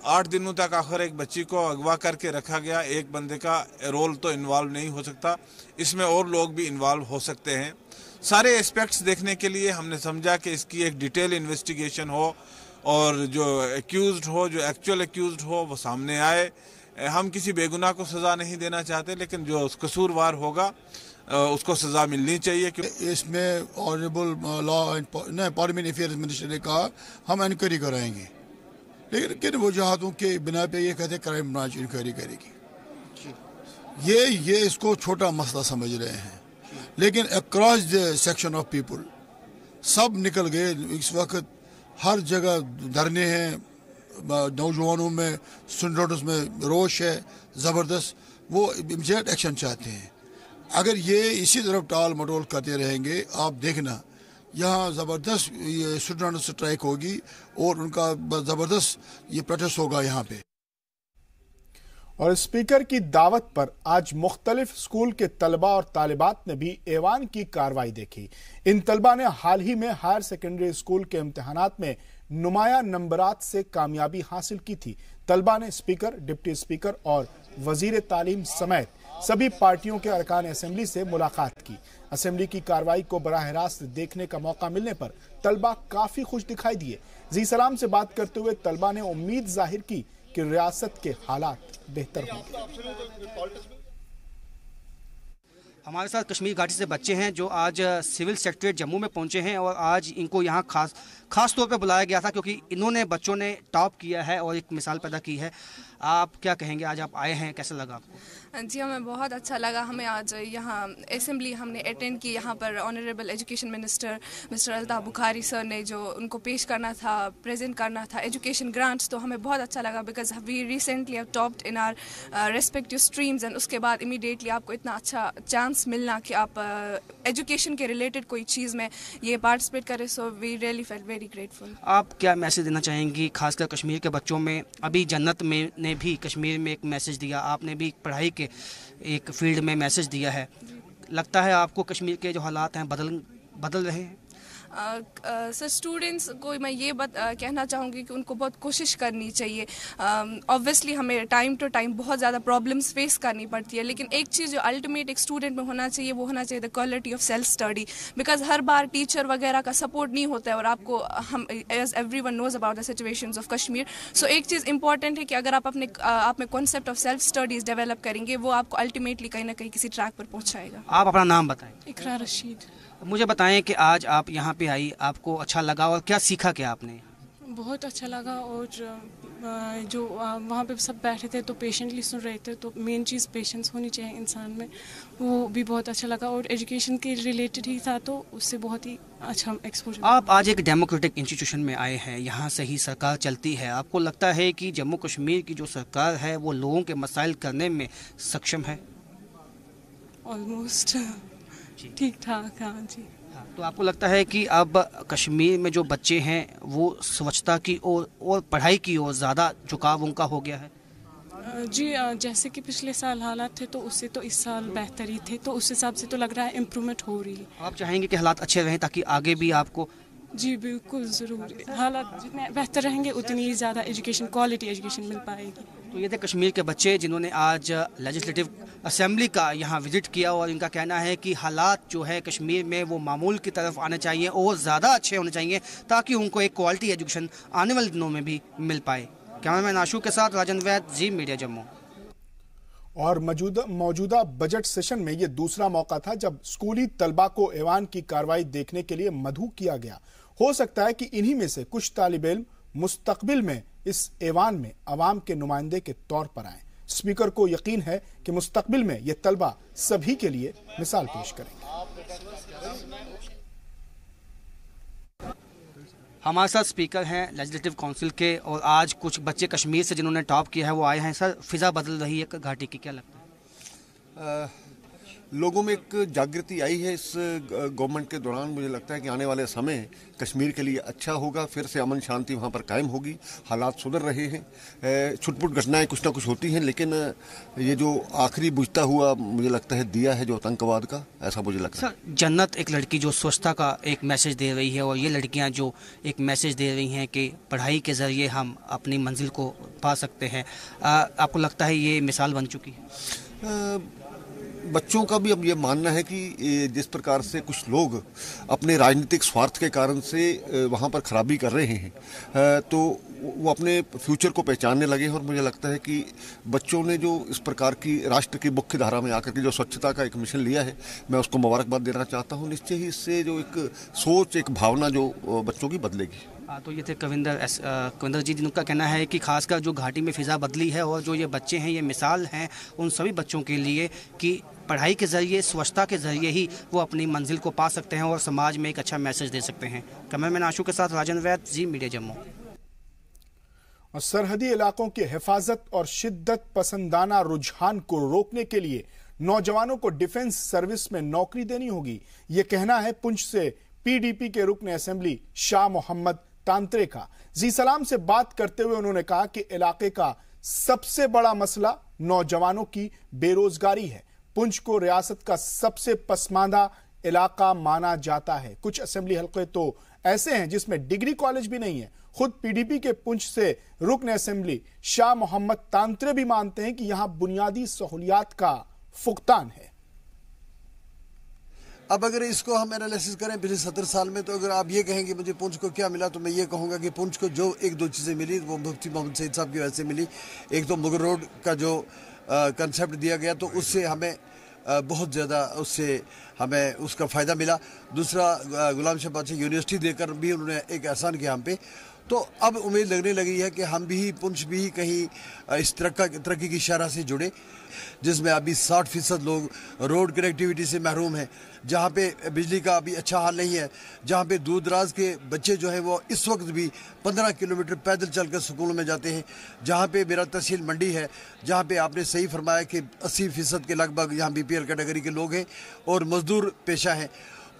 8 दिनों तक आखिर एक बच्ची को अगवा करके रखा गया। एक बंदे का रोल तो इन्वॉल्व नहीं हो सकता, इसमें और लोग भी इन्वॉल्व हो सकते हैं। सारे एस्पेक्ट्स देखने के लिए हमने समझा कि इसकी एक डिटेल इन्वेस्टिगेशन हो और जो एक्यूज्ड हो, जो एक्चुअल एक्यूज्ड हो, वो सामने आए। हम किसी बेगुनाह को सज़ा नहीं देना चाहते, लेकिन जो कसूरवार होगा उसको सजा मिलनी चाहिए। इसमें honourable law and parliament affairs minister ने कहा हम इंक्वायरी कराएंगे, लेकिन किन वजूहतों के बिना पे ये कहते क्राइम ब्रांच इंक्वायरी करेगी। ये इसको छोटा मसला समझ रहे हैं, लेकिन across the section of people सब निकल गए। इस वक्त हर जगह धरने हैं, नौजवानों में, स्टूडेंट्स में रोष है ज़बरदस्त। वो इमीडिएट एक्शन चाहते हैं। अगर ये इसी तरफ टाल मटोल करते रहेंगे, आप देखना यहाँ ज़बरदस्त ये स्टूडेंट स्ट्राइक होगी और उनका ज़बरदस्त ये प्रोटेस्ट होगा यहाँ पे। और स्पीकर की दावत पर आज मुख्तलिफ स्कूल के तलबा और तालिबात ने भी ऐवान की कार्रवाई देखी। इन तलबा ने हाल ही में हायर सेकेंडरी स्कूल के इम्तिहानात में नुमाया नंबरात से कामयाबी हासिल की थी। तलबा ने स्पीकर, डिप्टी स्पीकर और वजीर तालीम समेत सभी पार्टियों के अरकान असेंबली से मुलाकात की। असेंबली की कार्रवाई को बराह रास्त देखने का मौका मिलने पर तलबा काफी खुश दिखाई दिए। जी सलाम से बात करते हुए तलबा ने उम्मीद जाहिर की कि रियासत के हालात बेहतर होंगे। हमारे साथ कश्मीर घाटी से बच्चे हैं जो आज सिविल सेक्रेटरीट जम्मू में पहुंचे हैं और आज इनको यहाँ खास तौर पे बुलाया गया था क्योंकि इन्होंने बच्चों ने टॉप किया है और एक मिसाल पैदा की है। आप क्या कहेंगे, आज आप आए हैं, कैसा लगा आपको? जी हमें बहुत अच्छा लगा। हमें आज यहाँ असेंबली हमने अटेंड की। यहाँ पर honourable education minister mister Altaf Bukhari sir ने जो उनको पेश करना था, प्रेजेंट करना था एजुकेशन ग्रांट्स, तो हमें बहुत अच्छा लगा because we recently have topped in our respective streams and उसके बाद इमीडिएटली आपको इतना अच्छा चांस मिलना कि आप एजुकेशन के रिलेटेड कोई चीज़ में ये पार्टिसिपेट करें। So we really felt very grateful. आप क्या मैसेज देना चाहेंगी खासकर कश्मीर के बच्चों में? अभी जन्नत में ने भी कश्मीर में एक मैसेज दिया, आपने भी पढ़ाई के एक फील्ड में मैसेज दिया है। लगता है आपको कश्मीर के जो हालात हैं बदल रहे हैं? सर स्टूडेंट्स को मैं ये कहना चाहूँगी कि उनको बहुत कोशिश करनी चाहिए। ऑब्वियसली हमें टाइम टू टाइम बहुत ज़्यादा प्रॉब्लम्स फेस करनी पड़ती है, लेकिन एक चीज़ जो अल्टीमेट एक स्टूडेंट में होना चाहिए वो होना चाहिए the quality of self study. Because हर बार टीचर वगैरह का सपोर्ट नहीं होता है और आपको हम as everyone knows about the situations of Kashmir. So एक चीज़ इंपॉर्टेंट है कि अगर आप आप में concept of self studies develop करेंगे वो आपको अल्टीमेटली कहीं ना कहीं किसी ट्रैक पर पहुँचाएगा। आप अपना नाम बताएं। इकरा रशीद। मुझे बताएं कि आज आप यहाँ पे आई, आपको अच्छा लगा और क्या सीखा क्या आपने? बहुत अच्छा लगा और जो वहाँ पे सब बैठे थे तो पेशेंटली सुन रहे थे, तो मेन चीज़ पेशेंस होनी चाहिए इंसान में, वो भी बहुत अच्छा लगा और एजुकेशन के रिलेटेड ही था तो उससे बहुत ही अच्छा एक्सपोजर। आप आज एक डेमोक्रेटिक इंस्टीट्यूशन में आए हैं, यहाँ से ही सरकार चलती है। आपको लगता है कि जम्मू कश्मीर की जो सरकार है वो लोगों के मसाइल करने में सक्षम है? ऑलमोस्ट ठीक ठाक। हाँ जी। तो आपको लगता है कि अब कश्मीर में जो बच्चे हैं वो स्वच्छता की ओर और पढ़ाई की ओर ज़्यादा झुकाव उनका हो गया है? जी जैसे कि पिछले साल हालात थे तो उससे तो इस साल बेहतर ही थे, तो उस हिसाब से तो लग रहा है इम्प्रूवमेंट हो रही है। आप चाहेंगे कि हालात अच्छे रहें ताकि आगे भी आपको? जी बिल्कुल ज़रूर, हालात जितने बेहतर रहेंगे उतनी ही ज़्यादा एजुकेशन, क्वालिटी एजुकेशन मिल पाएगी। तो ये थे कश्मीर के बच्चे जिन्होंने आज लेजिस्लेटिव असेंबली का यहाँ विजिट किया और इनका कहना है कि हालात जो है कश्मीर में वो मामूल की तरफ आने चाहिए और ज़्यादा अच्छे होने चाहिए ताकि उनको एक क्वालिटी एजुकेशन आने वाले दिनों में भी मिल पाए। कैमरामैन आशू के साथ राजन वैद, जी मीडिया जम्मू। और मौजूदा बजट सेशन में ये दूसरा मौका था जब स्कूली तलबा को ऐवान की कार्रवाई देखने के लिए मदऊ किया गया। हो सकता है कि इन्हीं में से कुछ तालिबे इल्म मुस्तकबिल में इस ऐवान में अवाम के नुमाइंदे के तौर पर आए। स्पीकर को यकीन है कि मुस्तकबिल में ये तलबा सभी के लिए मिसाल पेश करेंगे। हमारे साथ स्पीकर हैं लेजिस्लेटिव काउंसिल के और आज कुछ बच्चे कश्मीर से जिन्होंने टॉप किया है वो आए हैं। सर फिजा बदल रही है घाटी की, क्या लगता है? लोगों में एक जागृति आई है इस गवर्नमेंट के दौरान। मुझे लगता है कि आने वाले समय कश्मीर के लिए अच्छा होगा, फिर से अमन शांति वहाँ पर कायम होगी, हालात सुधर रहे हैं। छुटपुट घटनाएं कुछ ना कुछ होती हैं, लेकिन ये जो आखिरी बुझता हुआ मुझे लगता है दिया है जो आतंकवाद का, ऐसा मुझे लगता है। जन्नत एक लड़की जो स्वच्छता का एक मैसेज दे रही है और ये लड़कियाँ जो एक मैसेज दे रही हैं कि पढ़ाई के ज़रिए हम अपनी मंजिल को पा सकते हैं, आपको लगता है ये मिसाल बन चुकी है? बच्चों का भी अब ये मानना है कि जिस प्रकार से कुछ लोग अपने राजनीतिक स्वार्थ के कारण से वहाँ पर खराबी कर रहे हैं तो वो अपने फ्यूचर को पहचानने लगे हैं। और मुझे लगता है कि बच्चों ने जो इस प्रकार की राष्ट्र की मुख्य धारा में आकर के जो स्वच्छता का एक मिशन लिया है, मैं उसको मुबारकबाद देना चाहता हूँ। निश्चय ही इससे जो एक सोच, एक भावना जो बच्चों की बदलेगी। तो ये थे कविंदर जी, जिनका कहना है कि खासकर जो घाटी में फ़िज़ा बदली है और जो ये बच्चे हैं ये मिसाल हैं उन सभी बच्चों के लिए कि पढ़ाई के ज़रिए, स्वच्छता के ज़रिए ही वो अपनी मंजिल को पा सकते हैं और समाज में एक अच्छा मैसेज दे सकते हैं। कैमरामैन आशू के साथ राजन वैद, जी मीडिया जम्मू। और सरहदी इलाकों की हिफाजत और शिद्दत पसंदाना रुझान को रोकने के लिए नौजवानों को डिफेंस सर्विस में नौकरी देनी होगी। ये कहना है पुंछ से पीडीपी के रुकन असेंबली शाह मोहम्मद तांत्रे का। जी सलाम से बात करते हुए उन्होंने कहा कि इलाके का सबसे बड़ा मसला नौजवानों की बेरोजगारी है। पुंछ को रियासत का सबसे पसमानदा इलाका माना जाता है। कुछ असेंबली हलके तो ऐसे हैं जिसमें डिग्री कॉलेज भी नहीं है। खुद पीडीपी के पुंछ से रुकन असेंबली शाह मोहम्मद तांत्रे भी मानते हैं कि यहां बुनियादी सहूलियात का फुकतान है। अब अगर इसको हम एनालिसिस करें पिछले 70 साल में, तो अगर आप ये कहेंगे मुझे पुंछ को क्या मिला, तो मैं ये कहूँगा कि पुंछ को जो एक दो चीज़ें मिली वो मुफ्ती मोहम्मद सईद साहब की वजह से मिली। एक तो मुगल रोड का जो कंसेप्ट दिया गया तो उससे हमें बहुत ज़्यादा उससे हमें उसका फ़ायदा मिला। दूसरा गुलाम शाह बादशाह यूनिवर्सिटी देकर भी उन्होंने एक एहसान किया हम पे। तो अब उम्मीद लगने लगी है कि हम भी पुंछ भी कहीं इस तरक्की की शरह से जुड़े, जिसमें अभी 60% लोग रोड कनेक्टिविटी से महरूम हैं, जहाँ पे बिजली का अभी अच्छा हाल नहीं है, जहाँ पे दूर दराज के बच्चे जो हैं वो इस वक्त भी 15 किलोमीटर पैदल चलकर स्कूलों में जाते हैं, जहाँ पे मेरा तहसील मंडी है, जहाँ पे आपने सही फरमाया कि 80% के लगभग यहाँ BPL कैटेगरी के लोग हैं और मजदूर पेशा हैं।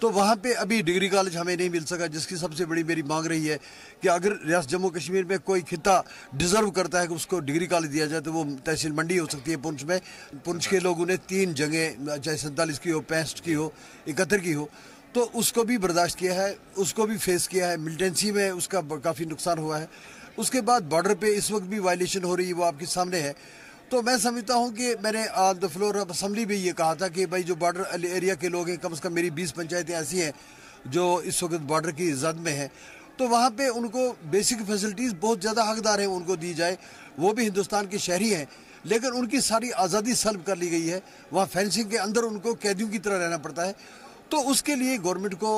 तो वहाँ पे अभी डिग्री कॉलेज हमें नहीं मिल सका, जिसकी सबसे बड़ी मेरी मांग रही है कि अगर रियासत जम्मू कश्मीर में कोई खिता डिज़र्व करता है कि उसको डिग्री कॉलेज दिया जाए तो वो तहसील मंडी हो सकती है पुंछ में। पुंछ के लोगों ने 3 जगह, चाहे 47 की हो, 65 की हो, 71 की हो, तो उसको भी बर्दाश्त किया है, उसको भी फेस किया है। मिलिटेंसी में उसका काफ़ी नुकसान हुआ है। उसके बाद बॉर्डर पर इस वक्त भी वायलेशन हो रही है, वो आपके सामने है। तो मैं समझता हूं कि मैंने on the floor of assembly भी ये कहा था कि भाई जो बॉर्डर एरिया के लोग हैं, कम से कम मेरी 20 पंचायतें ऐसी हैं जो इस वक्त बॉर्डर की जद में हैं, तो वहाँ पे उनको बेसिक फैसिलिटीज़ बहुत ज़्यादा हकदार हैं उनको दी जाए। वो भी हिंदुस्तान के शहरी हैं, लेकिन उनकी सारी आज़ादी सल्ब कर ली गई है। वहाँ फेंसिंग के अंदर उनको कैदियों की तरह रहना पड़ता है। तो उसके लिए गवर्नमेंट को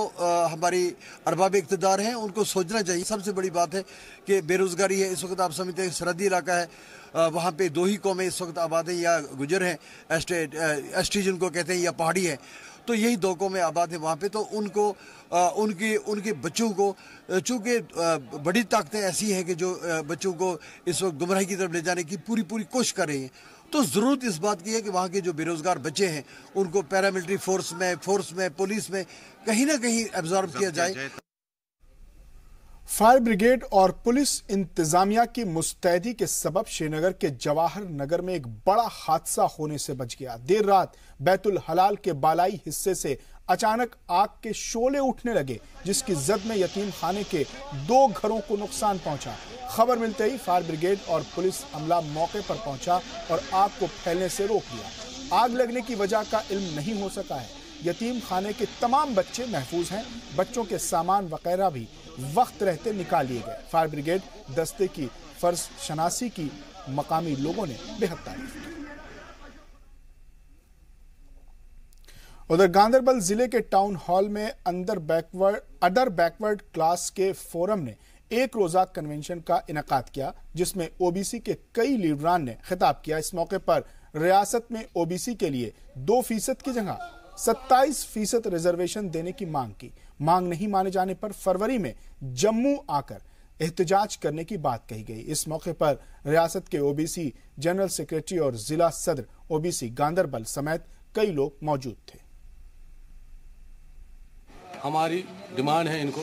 हमारी अरबाब इक़्तिदार हैं, उनको सोचना चाहिए। सबसे बड़ी बात है कि बेरोज़गारी है। इस वक्त आप समझते हैं सरहदी इलाका है, वहाँ पे 2 ही कौमें इस वक्त आबाद हैं, या गुजर हैं, एसटी जिनको कहते हैं, या पहाड़ी है। तो यही 2 कौमें आबाद हैं वहाँ पे। तो उनको उनके बच्चों को, चूँकि बड़ी ताकतें ऐसी हैं कि जो बच्चों को इस वक्त गुमराही की तरफ ले जाने की पूरी कोशिश कर रही हैं, तो ज़रूरत इस बात की है कि वहाँ के जो बेरोज़गार बच्चे हैं उनको पैरामिलिट्री फोर्स में, पुलिस में कहीं ना कहीं एब्जॉर्ब किया जाए। फायर ब्रिगेड और पुलिस इंतजामिया की मुस्तैदी के सबब श्रीनगर के जवाहर नगर में एक बड़ा हादसा होने से बच गया। देर रात बैतुल हलाल के बालाई हिस्से से अचानक आग के शोले उठने लगे, जिसकी जद में यतीम खाने के 2 घरों को नुकसान पहुंचा। खबर मिलते ही फायर ब्रिगेड और पुलिस अमला मौके पर पहुंचा और आग को फैलने से रोक लिया। आग लगने की वजह का इल्म नहीं हो सका है। यतीम खाने के तमाम बच्चे महफूज हैं। बच्चों के सामान वगैरह भी वक्त रहते निकाल लिए गए। फायर ब्रिगेड दस्ते की फर्ज शनासी की मकामी लोगों ने बेहद तारीफ की। उधर गांधरबल जिले के टाउन हॉल में अदर बैकवर्ड क्लास के फोरम ने एक रोजा कन्वेंशन का इनेकाद किया, जिसमें ओबीसी के कई लीडरान ने खिताब किया। इस मौके पर रियासत में ओबीसी के लिए 2% की जगह 27% रिजर्वेशन देने की मांग की। मांग नहीं माने जाने पर फरवरी में जम्मू आकर एहतजाज करने की बात कही गई। इस मौके पर रियासत के ओबीसी जनरल सेक्रेटरी और जिला सदर ओबीसी गांधरबल समेत कई लोग मौजूद थे। हमारी डिमांड है, इनको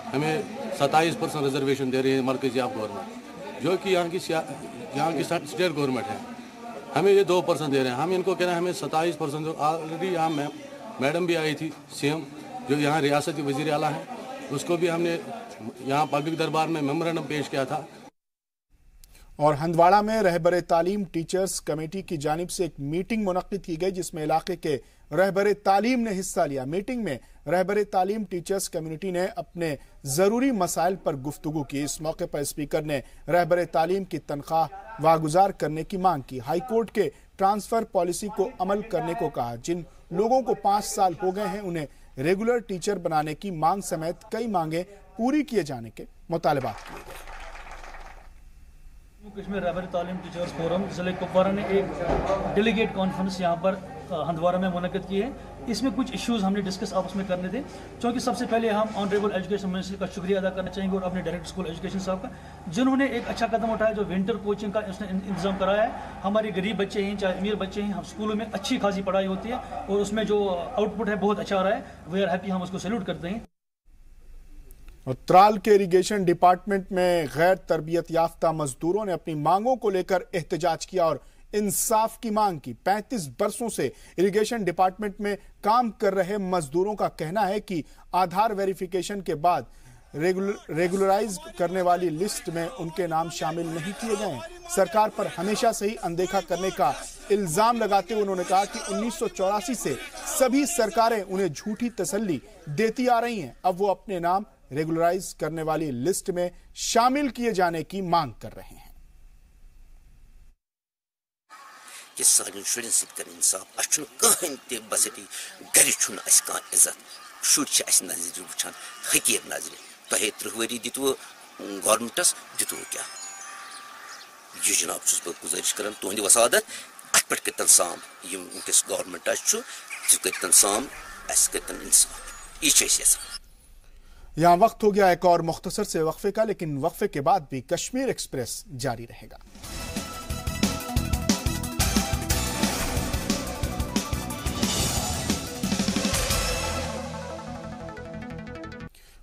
हमें 27% रिजर्वेशन दे रही है मरकजी आप गवर्नमेंट, जो कि यहाँ की स्टेट गवर्नमेंट है। हमें ये 2% दे रहे हैं। हम इनको कह रहे हैं हमें 27%। ऑलरेडी यहाँ मैडम भी आई थी, सीएम जो यहाँ रियासत की वजीर आला है, उसको भी हमने यहाँ पब्लिक दरबार में मेमोरेंडम पेश किया था। और हंदवाड़ा में रहबरे तालीम टीचर्स कमेटी की जानिब से एक मीटिंग मुनक्किद की गई, जिसमें इलाके के रहबरे तालीम ने हिस्सा लिया। मीटिंग में रहबरे तालीम टीचर्स कम्युनिटी ने अपने जरूरी मसाइल पर गुफ्तगू की। इस मौके पर स्पीकर ने रहबरे तालीम की तनख्वाह वागुजार करने की मांग की। हाईकोर्ट के ट्रांसफर पॉलिसी को अमल करने को कहा। जिन लोगों को 5 साल हो गए हैं उन्हें रेगुलर टीचर बनाने की मांग समेत कई मांगे पूरी किए जाने के मुतालबात किए गए। कश्मीर रहबरे तालीम टीचर्स फोरम जिले कुपवारा ने एक डेलीगेट कॉन्फ्रेंस यहाँ पर हंदवारा में मुनक्किद की है। इसमें कुछ इश्यूज हमने डिस्कस आपस में करने थे, क्योंकि सबसे पहले हम ऑनरेबल एजुकेशन मिनिस्टर का शुक्रिया अदा करना चाहेंगे और अपने डायरेक्टर स्कूल एजुकेशन साहब का, जिन्होंने एक अच्छा कदम उठाया, जो विंटर कोचिंग का उसने इंतजाम कराया है। हमारे गरीब बच्चे हैं चाहे अमीर बच्चे हैं, हम स्कूलों में अच्छी खासी पढ़ाई होती है और उसमें जो आउटपुट है बहुत अच्छा आ रहा है। वी आर हैप्पी, हम उसको सैल्यूट करते हैं। और त्राल के इरिगेशन डिपार्टमेंट में गैर तरबियत याफ्ता मजदूरों ने अपनी मांगों को लेकर एहतजाज किया और इंसाफ की मांग की। 35 बरसों से इरिगेशन डिपार्टमेंट में काम कर रहे मजदूरों का कहना है कि आधार वेरिफिकेशन के बाद रेगुलराइज करने वाली लिस्ट में उनके नाम शामिल नहीं किए गए हैं। सरकार पर हमेशा से ही अनदेखा करने का इल्जाम लगाते हुए उन्होंने कहा कि 1984 से सभी सरकारें उन्हें झूठी तसल्ली देती आ रही हैं। अब वो अपने नाम रेगुलराइज करने वाली लिस्ट में शामिल किए जाने की मांग कर रहे हैं। कि सारे शुरन सर इंसाफ अह कहीं ते बसती गर इज्जत शुर नजर वुचान हकीर नजर तुहे 30 वरी दितव गवर्नमेंटस दितव क्या यह जनाब बह गुजारिश कर तुंद वसादत अत पे कर साम वस गवर्नमेंटस कर साम अस कर इंसाफ यह यहाँ वक्त हो गया एक और मुख्तसर से वक्फे का, लेकिन वक्फे के बाद भी कश्मीर एक्सप्रेस जारी रहेगा।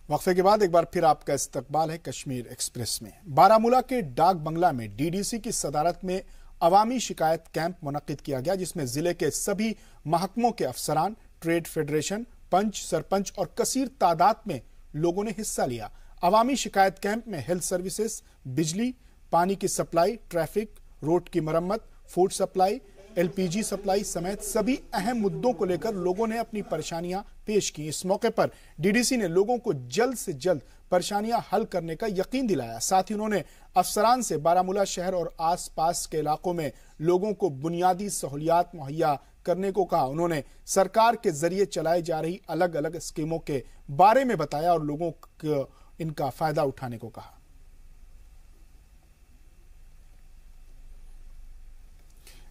वक्फे के बाद एक बार फिर आपका इस्तकबाल है कश्मीर एक्सप्रेस में। बारामूला के डाक बंगला में डीडीसी की सदारत में अवामी शिकायत कैंप मुनक्किद किया गया, जिसमें जिले के सभी महकमों के अफसरान, ट्रेड फेडरेशन, पंच, सरपंच और कसीर तादाद में लोगों ने हिस्सा लिया। अवामी शिकायत कैंप में हेल्थ सर्विसेज, बिजली, पानी की सप्लाई, ट्रैफिक, रोड की मरम्मत, फूड सप्लाई, एलपीजी सप्लाई समेत सभी अहम मुद्दों को लेकर लोगों ने अपनी परेशानियां पेश की। इस मौके पर डीडीसी ने लोगों को जल्द से जल्द परेशानियां हल करने का यकीन दिलाया। साथ ही उन्होंने अफसरान से बारामूला शहर और आसपास के इलाकों में लोगों को बुनियादी सहूलियात मुहैया करने को कहा। उन्होंने सरकार के जरिए चलाई जा रही अलग अलग स्कीमों के बारे में बताया और लोगों को इनका फायदा उठाने को कहा।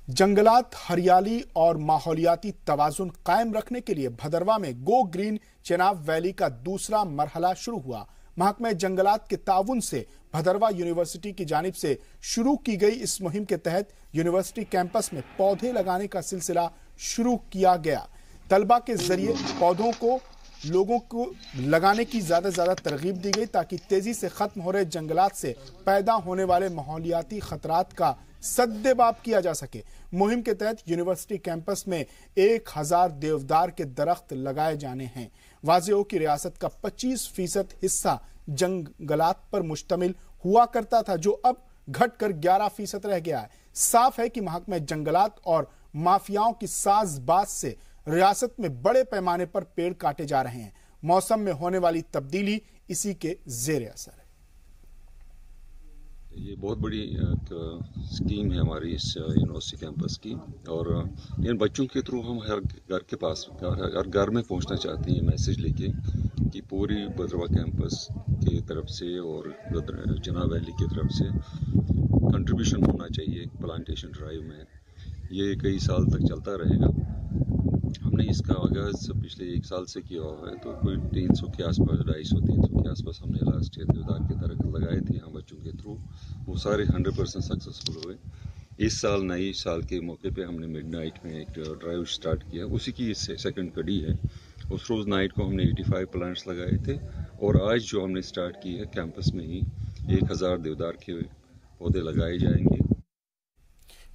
जंगलात, हरियाली और माहौलियाती तवाजुन कायम रखने के लिए भदरवा में गो ग्रीन चेनाब वैली का दूसरा मरहला शुरू हुआ। महकमा जंगलात के ताउन से भदरवा यूनिवर्सिटी की जानिब से शुरू की गई इस मुहिम के तहत यूनिवर्सिटी कैंपस में पौधे लगाने का सिलसिला शुरू किया गया। तलबा के जरिए पौधों को लोगों को लगाने की ज्यादा से ज्यादा तरगीब दी गई ताकि तेजी से खत्म हो रहे जंगलात से पैदा होने वाले माहौलियाती खतरात का सद्देबाब किया जा सके। मुहिम के तहत यूनिवर्सिटी कैंपस में 1000 देवदार के दरख्त लगाए जाने हैं। वाज़ेह हो कि रियासत का 25% हिस्सा जंगलात पर मुश्तमिल हुआ करता था, जो अब घटकर 11% रह गया है। साफ है कि महकमा जंगलात और माफियाओं की साजबाज से रियासत में बड़े पैमाने पर पेड़ काटे जा रहे हैं। मौसम में होने वाली तब्दीली इसी के जेर असर है। ये बहुत बड़ी स्कीम है हमारी इस यूनिवर्सिटी कैंपस की, और इन बच्चों के थ्रू हम हर घर के पास, हर घर में पहुंचना चाहते हैं मैसेज लेके कि पूरी भदरवा कैंपस की तरफ से और चेनाब वैली की तरफ से कंट्रीब्यूशन होना चाहिए प्लांटेशन ड्राइव में। ये कई साल तक चलता रहेगा। हमने इसका आगाज पिछले 1 साल से किया हुआ है, तो कोई 300 के आसपास, 250-300 के आसपास हमने लास्ट ईयर देवदार के दरख्त लगाए थे यहाँ बच्चों के थ्रू। वो सारे 100% सक्सेसफुल हुए। इस साल नई साल के मौके पे हमने मिडनाइट में एक ड्राइव स्टार्ट किया, उसी की इससे सेकंड कड़ी है। उस रोज़ नाइट को हमने 85 प्लांट्स लगाए थे, और आज जो हमने स्टार्ट की है कैंपस में ही 1000 देवदार के पौधे लगाए जाएंगे।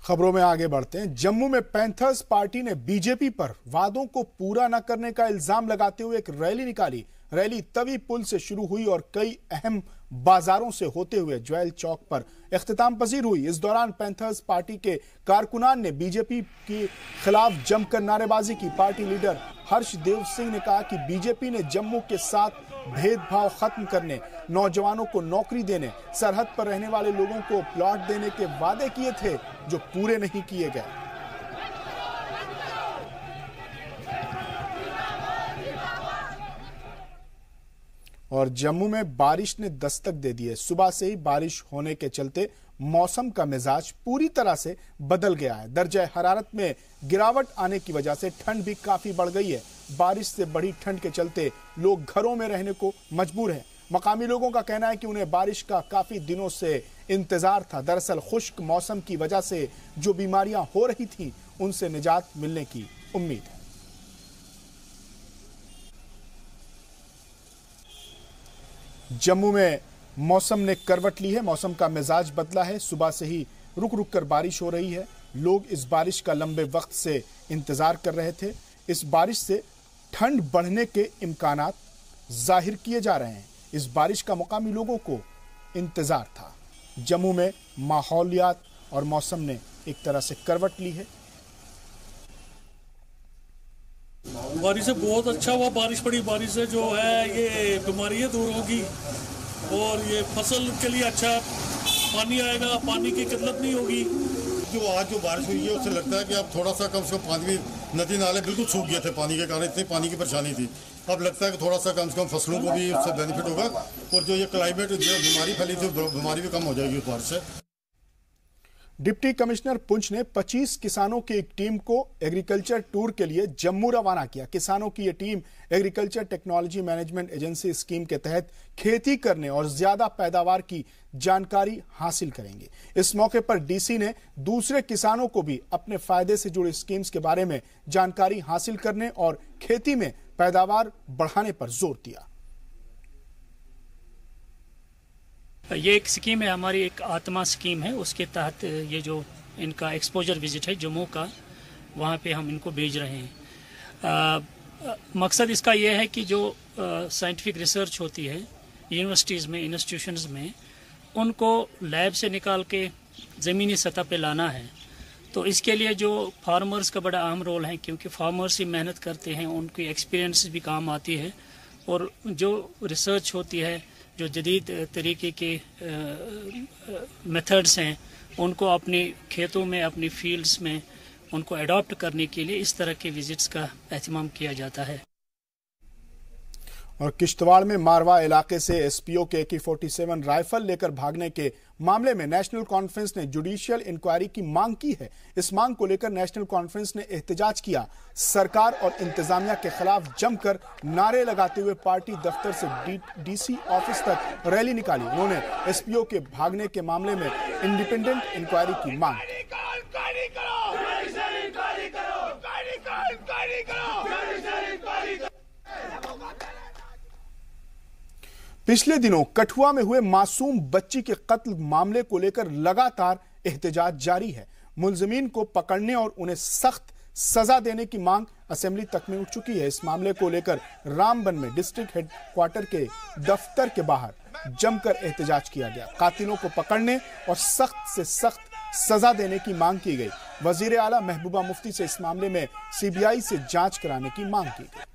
खबरों में आगे बढ़ते हैं। जम्मू में पैंथर्स पार्टी ने बीजेपी पर वादों को पूरा न करने का इल्जाम लगाते हुए एक रैली निकाली। रैली तवी पुल से शुरू हुई और कई अहम बाजारों से होते हुए ज्वेल चौक पर इख्तिताम पजीर हुई। इस दौरान पैंथर्स पार्टी के कारकुनान ने बीजेपी के खिलाफ जमकर नारेबाजी की। पार्टी लीडर हर्षदेव सिंह ने कहा कि बीजेपी ने जम्मू के साथ भेदभाव खत्म करने, नौजवानों को नौकरी देने, सरहद पर रहने वाले लोगों को प्लॉट देने के वादे किए थे जो पूरे नहीं किए गए। और जम्मू में बारिश ने दस्तक दे दी है। सुबह से ही बारिश होने के चलते मौसम का मिजाज पूरी तरह से बदल गया है। दर्जा हरारत में गिरावट आने की वजह से ठंड भी काफी बढ़ गई है। बारिश से बढ़ी ठंड के चलते लोग घरों में रहने को मजबूर हैं। मकामी लोगों का कहना है कि उन्हें बारिश का काफी दिनों से इंतजार था। दरअसल खुश्क मौसम की वजह से जो बीमारियां हो रही थीं, उनसे निजात मिलने की उम्मीद है। जम्मू में मौसम ने करवट ली है, मौसम का मिजाज बदला है। सुबह से ही रुक रुक कर बारिश हो रही है। लोग इस बारिश का लंबे वक्त से इंतजार कर रहे थे। इस बारिश से ठंड बढ़ने के इम्कानात जाहिर किए जा रहे हैं। इस बारिश का मुकामी लोगों को इंतजार था। जम्मू में माहौलियात और मौसम ने एक तरह से करवट ली है। बारिश से बहुत अच्छा हुआ, बारिश पड़ी, बारिश से जो है ये बीमारियां दूर होगी और ये फसल के लिए अच्छा पानी आएगा, पानी की किल्लत नहीं होगी। जो आज जो बारिश हुई है उससे लगता है कि अब थोड़ा सा कम से कम पानी, नदी नाले बिल्कुल सूख गए थे पानी के कारण, इतनी पानी की परेशानी थी। अब लगता है कि थोड़ा सा कम से कम फसलों को भी उससे बेनिफिट होगा और जो ये क्लाइमेट जो बीमारी फैली थी बीमारी भी कम हो जाएगी उस बारिश से। डिप्टी कमिश्नर पुंछ ने 25 किसानों की एक टीम को एग्रीकल्चर टूर के लिए जम्मू रवाना किया। किसानों की यह team agriculture technology management agency scheme के तहत खेती करने और ज्यादा पैदावार की जानकारी हासिल करेंगे। इस मौके पर डीसी ने दूसरे किसानों को भी अपने फायदे से जुड़े स्कीम्स के बारे में जानकारी हासिल करने और खेती में पैदावार बढ़ाने पर जोर दिया। ये एक स्कीम है हमारी, एक आत्मा स्कीम है, उसके तहत ये जो इनका एक्सपोजर विजिट है जम्मू का, वहाँ पे हम इनको भेज रहे हैं। मकसद इसका ये है कि जो साइंटिफिक रिसर्च होती है यूनिवर्सिटीज़ में, इंस्टीट्यूशंस में, उनको लैब से निकाल के ज़मीनी सतह पे लाना है। तो इसके लिए जो फार्मर्स का बड़ा अहम रोल है, क्योंकि फार्मर्स ही मेहनत करते हैं, उनकी एक्सपीरियंस भी काम आती है और जो रिसर्च होती है, जो जदीद तरीके के मेथड्स हैं, उनको अपने खेतों में, अपनी फील्ड्स में उनको अडॉप्ट करने के लिए इस तरह के विजिट्स का एहतमाम किया जाता है। और किश्तवाड़ में मारवा इलाके से एसपीओ के AK-47 राइफल लेकर भागने के मामले में नेशनल कॉन्फ्रेंस ने जुडिशियल इंक्वायरी की मांग की है। इस मांग को लेकर नेशनल कॉन्फ्रेंस ने एहतजाज किया। सरकार और इंतजामिया के खिलाफ जमकर नारे लगाते हुए पार्टी दफ्तर से डीसी ऑफिस तक रैली निकाली। उन्होंने एसपीओ के भागने के मामले में इंडिपेंडेंट इंक्वायरी की मांग की। पिछले दिनों कठुआ में हुए मासूम बच्ची के कत्ल मामले को लेकर लगातार एहतजाज जारी है। मुलजिमीन को पकड़ने और उन्हें सख्त सजा देने की मांग असेंबली तक में उठ चुकी है। इस मामले को लेकर रामबन में डिस्ट्रिक्ट हेडक्वार्टर के दफ्तर के बाहर जमकर एहतजाज किया गया। कातिलों को पकड़ने और सख्त से सख्त सजा देने की मांग की गई। वजीर आला महबूबा मुफ्ती से इस मामले में CBI से जांच कराने की मांग की गई।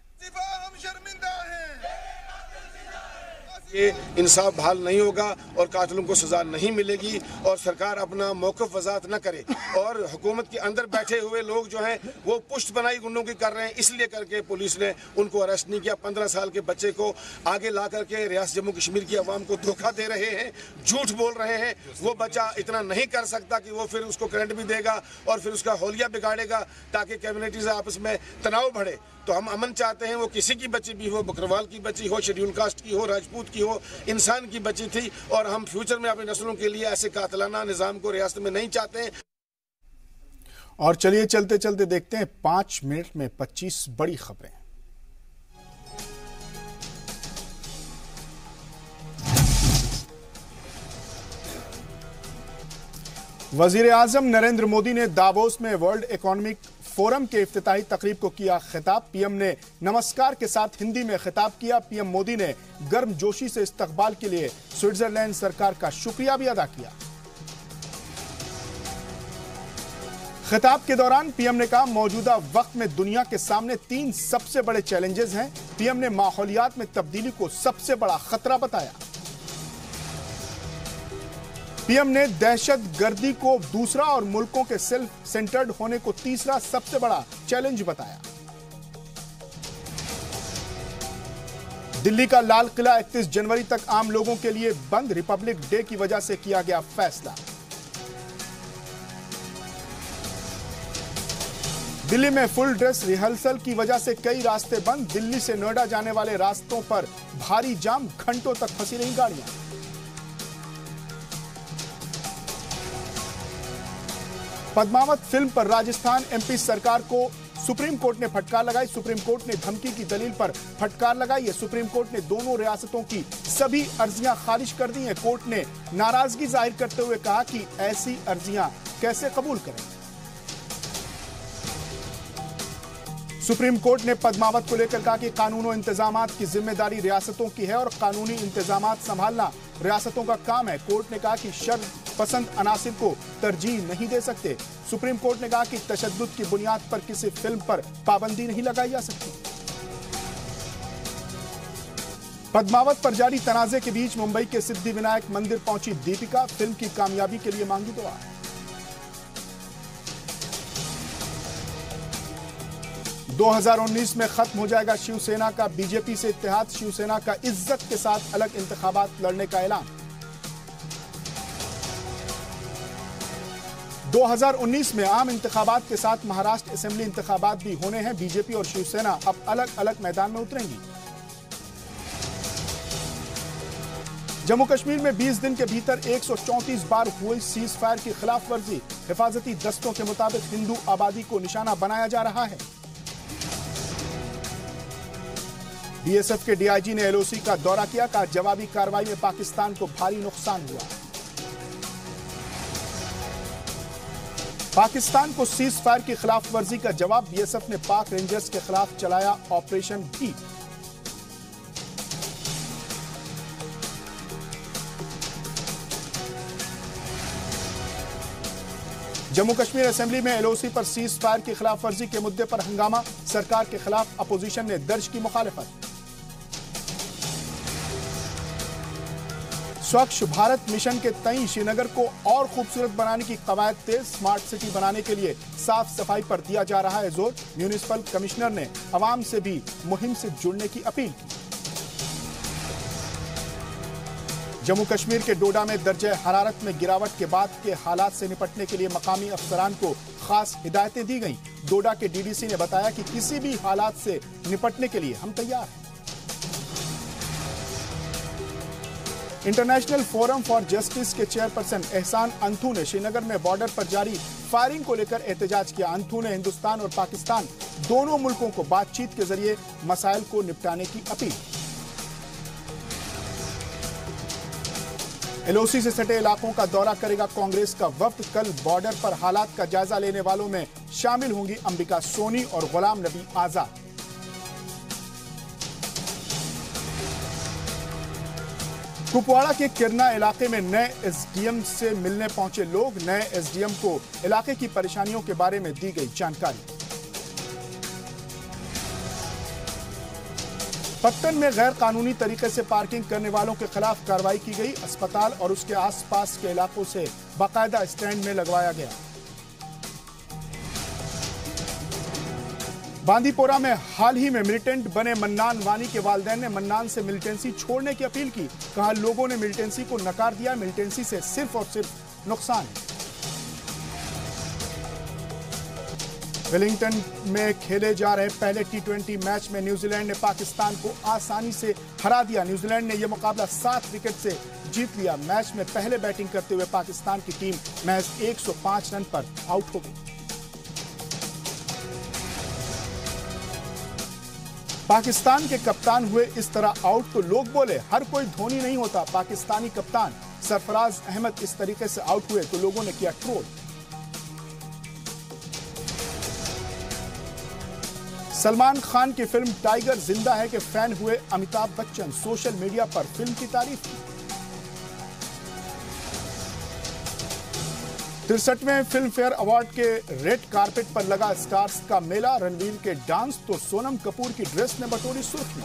ये इंसाफ बहाल नहीं होगा और कातिलों को सजा नहीं मिलेगी और सरकार अपना मौक़िफ़ वज़ाहत न करे और हुकूमत के अंदर बैठे हुए लोग जो हैं वो पुष्ट बनाई गुंडों की कर रहे हैं, इसलिए करके पुलिस ने उनको अरेस्ट नहीं किया। 15 साल के बच्चे को आगे ला करके रियासत जम्मू कश्मीर की आवाम को धोखा दे रहे हैं, झूठ बोल रहे हैं। वो बच्चा इतना नहीं कर सकता कि वो फिर उसको करंट भी देगा और फिर उसका होलिया बिगाड़ेगा ताकि कम्युनिटीज आपस में तनाव बढ़े। तो हम अमन चाहते हैं, वो किसी की बच्ची भी हो, बकरवाल की बच्ची हो, शेड्यूल कास्ट की हो, राजपूत की हो, इंसान की बच्ची थी और हम फ्यूचर में अपनी नस्लों के लिए ऐसे कातलाना निजाम को रियासत में नहीं चाहते हैं। और चलिए चलते चलते देखते हैं 5 मिनट में 25 बड़ी खबरें। वजीर आजम नरेंद्र मोदी ने दावोस में वर्ल्ड इकोनॉमिक फोरम के इफ्तिताही तकरीब को किया खिताब। पीएम ने नमस्कार के साथ हिंदी में खिताब किया। पीएम मोदी ने गर्मजोशी से इस्तकबाल के लिए स्विट्जरलैंड सरकार का शुक्रिया भी अदा किया। खिताब के दौरान पीएम ने कहा, मौजूदा वक्त में दुनिया के सामने 3 सबसे बड़े चैलेंजेस हैं। पीएम ने माहौलियात में तब्दीली को सबसे बड़ा खतरा बताया। पीएम ने दहशत गर्दी को दूसरा और मुल्कों के सेल्फ सेंटर्ड होने को तीसरा सबसे बड़ा चैलेंज बताया। दिल्ली का लाल किला 31 जनवरी तक आम लोगों के लिए बंद। रिपब्लिक डे की वजह से किया गया फैसला। दिल्ली में फुल ड्रेस रिहर्सल की वजह से कई रास्ते बंद। दिल्ली से नोएडा जाने वाले रास्तों पर भारी जाम, घंटों तक फंसी रही गाड़ियां। पद्मावत फिल्म पर राजस्थान MP सरकार को सुप्रीम कोर्ट ने फटकार लगाई। सुप्रीम कोर्ट ने धमकी की दलील पर फटकार लगाई है। सुप्रीम कोर्ट ने दोनों रियासतों की सभी अर्जियां खारिज कर दी हैं। कोर्ट ने नाराजगी जाहिर करते हुए कहा कि ऐसी अर्जियां कैसे कबूल करें। सुप्रीम कोर्ट ने पद्मावत को लेकर कहा कि कानून और इंतजामात की जिम्मेदारी रियासतों की है और कानूनी इंतजामात संभालना रियासतों का काम है। कोर्ट ने कहा कि शर पसंद अनासिर को तरजीह नहीं दे सकते। सुप्रीम कोर्ट ने कहा कि तशद्दुद की बुनियाद पर किसी फिल्म पर पाबंदी नहीं लगाई जा सकती। पद्मावत पर जारी तनाजे के बीच मुंबई के सिद्धिविनायक मंदिर पहुंची दीपिका। फिल्म की कामयाबी के लिए मांगी दुआ। 2019 में खत्म हो जाएगा शिवसेना का बीजेपी से इत्तेहाद। शिवसेना का इज्जत के साथ अलग इंतखाबात लड़ने का ऐलान। 2019 में आम इंतखाबात के साथ महाराष्ट्र असेंबली इंतखाबात भी होने हैं। बीजेपी और शिवसेना अब अलग अलग मैदान में उतरेंगी। जम्मू कश्मीर में 20 दिन के भीतर 134 बार हुई सीज फायर की खिलाफ वर्जी। हिफाजती दस्तों के मुताबिक हिंदू आबादी को निशाना बनाया जा रहा है। बीएसएफ के डीआईजी ने एलओसी का दौरा किया। कहा जवाबी कार्रवाई में पाकिस्तान को भारी नुकसान हुआ। पाकिस्तान को सीज फायर की खिलाफ वर्जी का जवाब। बीएसएफ ने पाक रेंजर्स के खिलाफ चलाया ऑपरेशन भी। जम्मू कश्मीर असेंबली में एलओसी पर सीज फायर की खिलाफ वर्जी के मुद्दे पर हंगामा। सरकार के खिलाफ अपोजिशन ने दर्ज की मुखालिफत। स्वच्छ भारत मिशन के तई श्रीनगर को और खूबसूरत बनाने की कवायद तेज। स्मार्ट सिटी बनाने के लिए साफ सफाई पर दिया जा रहा है जोर। म्यूनिसिपल कमिश्नर ने आवाम से भी मुहिम से जुड़ने की अपील की। जम्मू कश्मीर के डोडा में दर्जे हरारत में गिरावट के बाद के हालात से निपटने के लिए मकामी अफसरान को खास हिदायतें दी गईं। डोडा के डीडीसी ने बताया कि किसी भी हालात से निपटने के लिए हम तैयार हैं। इंटरनेशनल फोरम फॉर जस्टिस के चेयरपर्सन एहसान अंथू ने श्रीनगर में बॉर्डर पर जारी फायरिंग को लेकर एहतजाज किया। अंथू ने हिंदुस्तान और पाकिस्तान दोनों मुल्कों को बातचीत के जरिए मसाइल को निपटाने की अपील। एलओसी से सटे इलाकों का दौरा करेगा कांग्रेस का वफ्द। कल बॉर्डर पर हालात का जायजा लेने वालों में शामिल होंगी अंबिका सोनी और गुलाम नबी आजाद। कुपवाड़ा के किरना इलाके में नए एसडीएम से मिलने पहुंचे लोग। नए एसडीएम को इलाके की परेशानियों के बारे में दी गई जानकारी। पत्तन में गैर कानूनी तरीके से पार्किंग करने वालों के खिलाफ कार्रवाई की गई। अस्पताल और उसके आसपास के इलाकों से बाकायदा स्टैंड में लगवाया गया। बांदीपोरा में हाल ही में मिलिटेंट बने मन्नान वानी के वालिदैन ने मन्नान से मिलिटेंसी छोड़ने की अपील की। कहा लोगों ने मिलिटेंसी को नकार दिया। मिलिटेंसी से सिर्फ और सिर्फ नुकसान है। वेलिंगटन में खेले जा रहे पहले टी20 मैच में न्यूजीलैंड ने पाकिस्तान को आसानी से हरा दिया। न्यूजीलैंड ने यह मुकाबला 7 विकेट से जीत लिया। मैच में पहले बैटिंग करते हुए पाकिस्तान की टीम महज 105 रन पर आउट हो गई। पाकिस्तान के कप्तान हुए इस तरह आउट तो लोग बोले हर कोई धोनी नहीं होता। पाकिस्तानी कप्तान सरफराज अहमद इस तरीके से आउट हुए तो लोगों ने किया ट्रोल। सलमान खान की फिल्म टाइगर जिंदा है के फैन हुए अमिताभ बच्चन। सोशल मीडिया पर फिल्म की तारीफ की। 63वें फिल्म फेयर अवार्ड के रेड कारपेट पर लगा स्टार्स का मेला। रणवीर के डांस तो सोनम कपूर की ड्रेस ने बटोरी सुर्खी।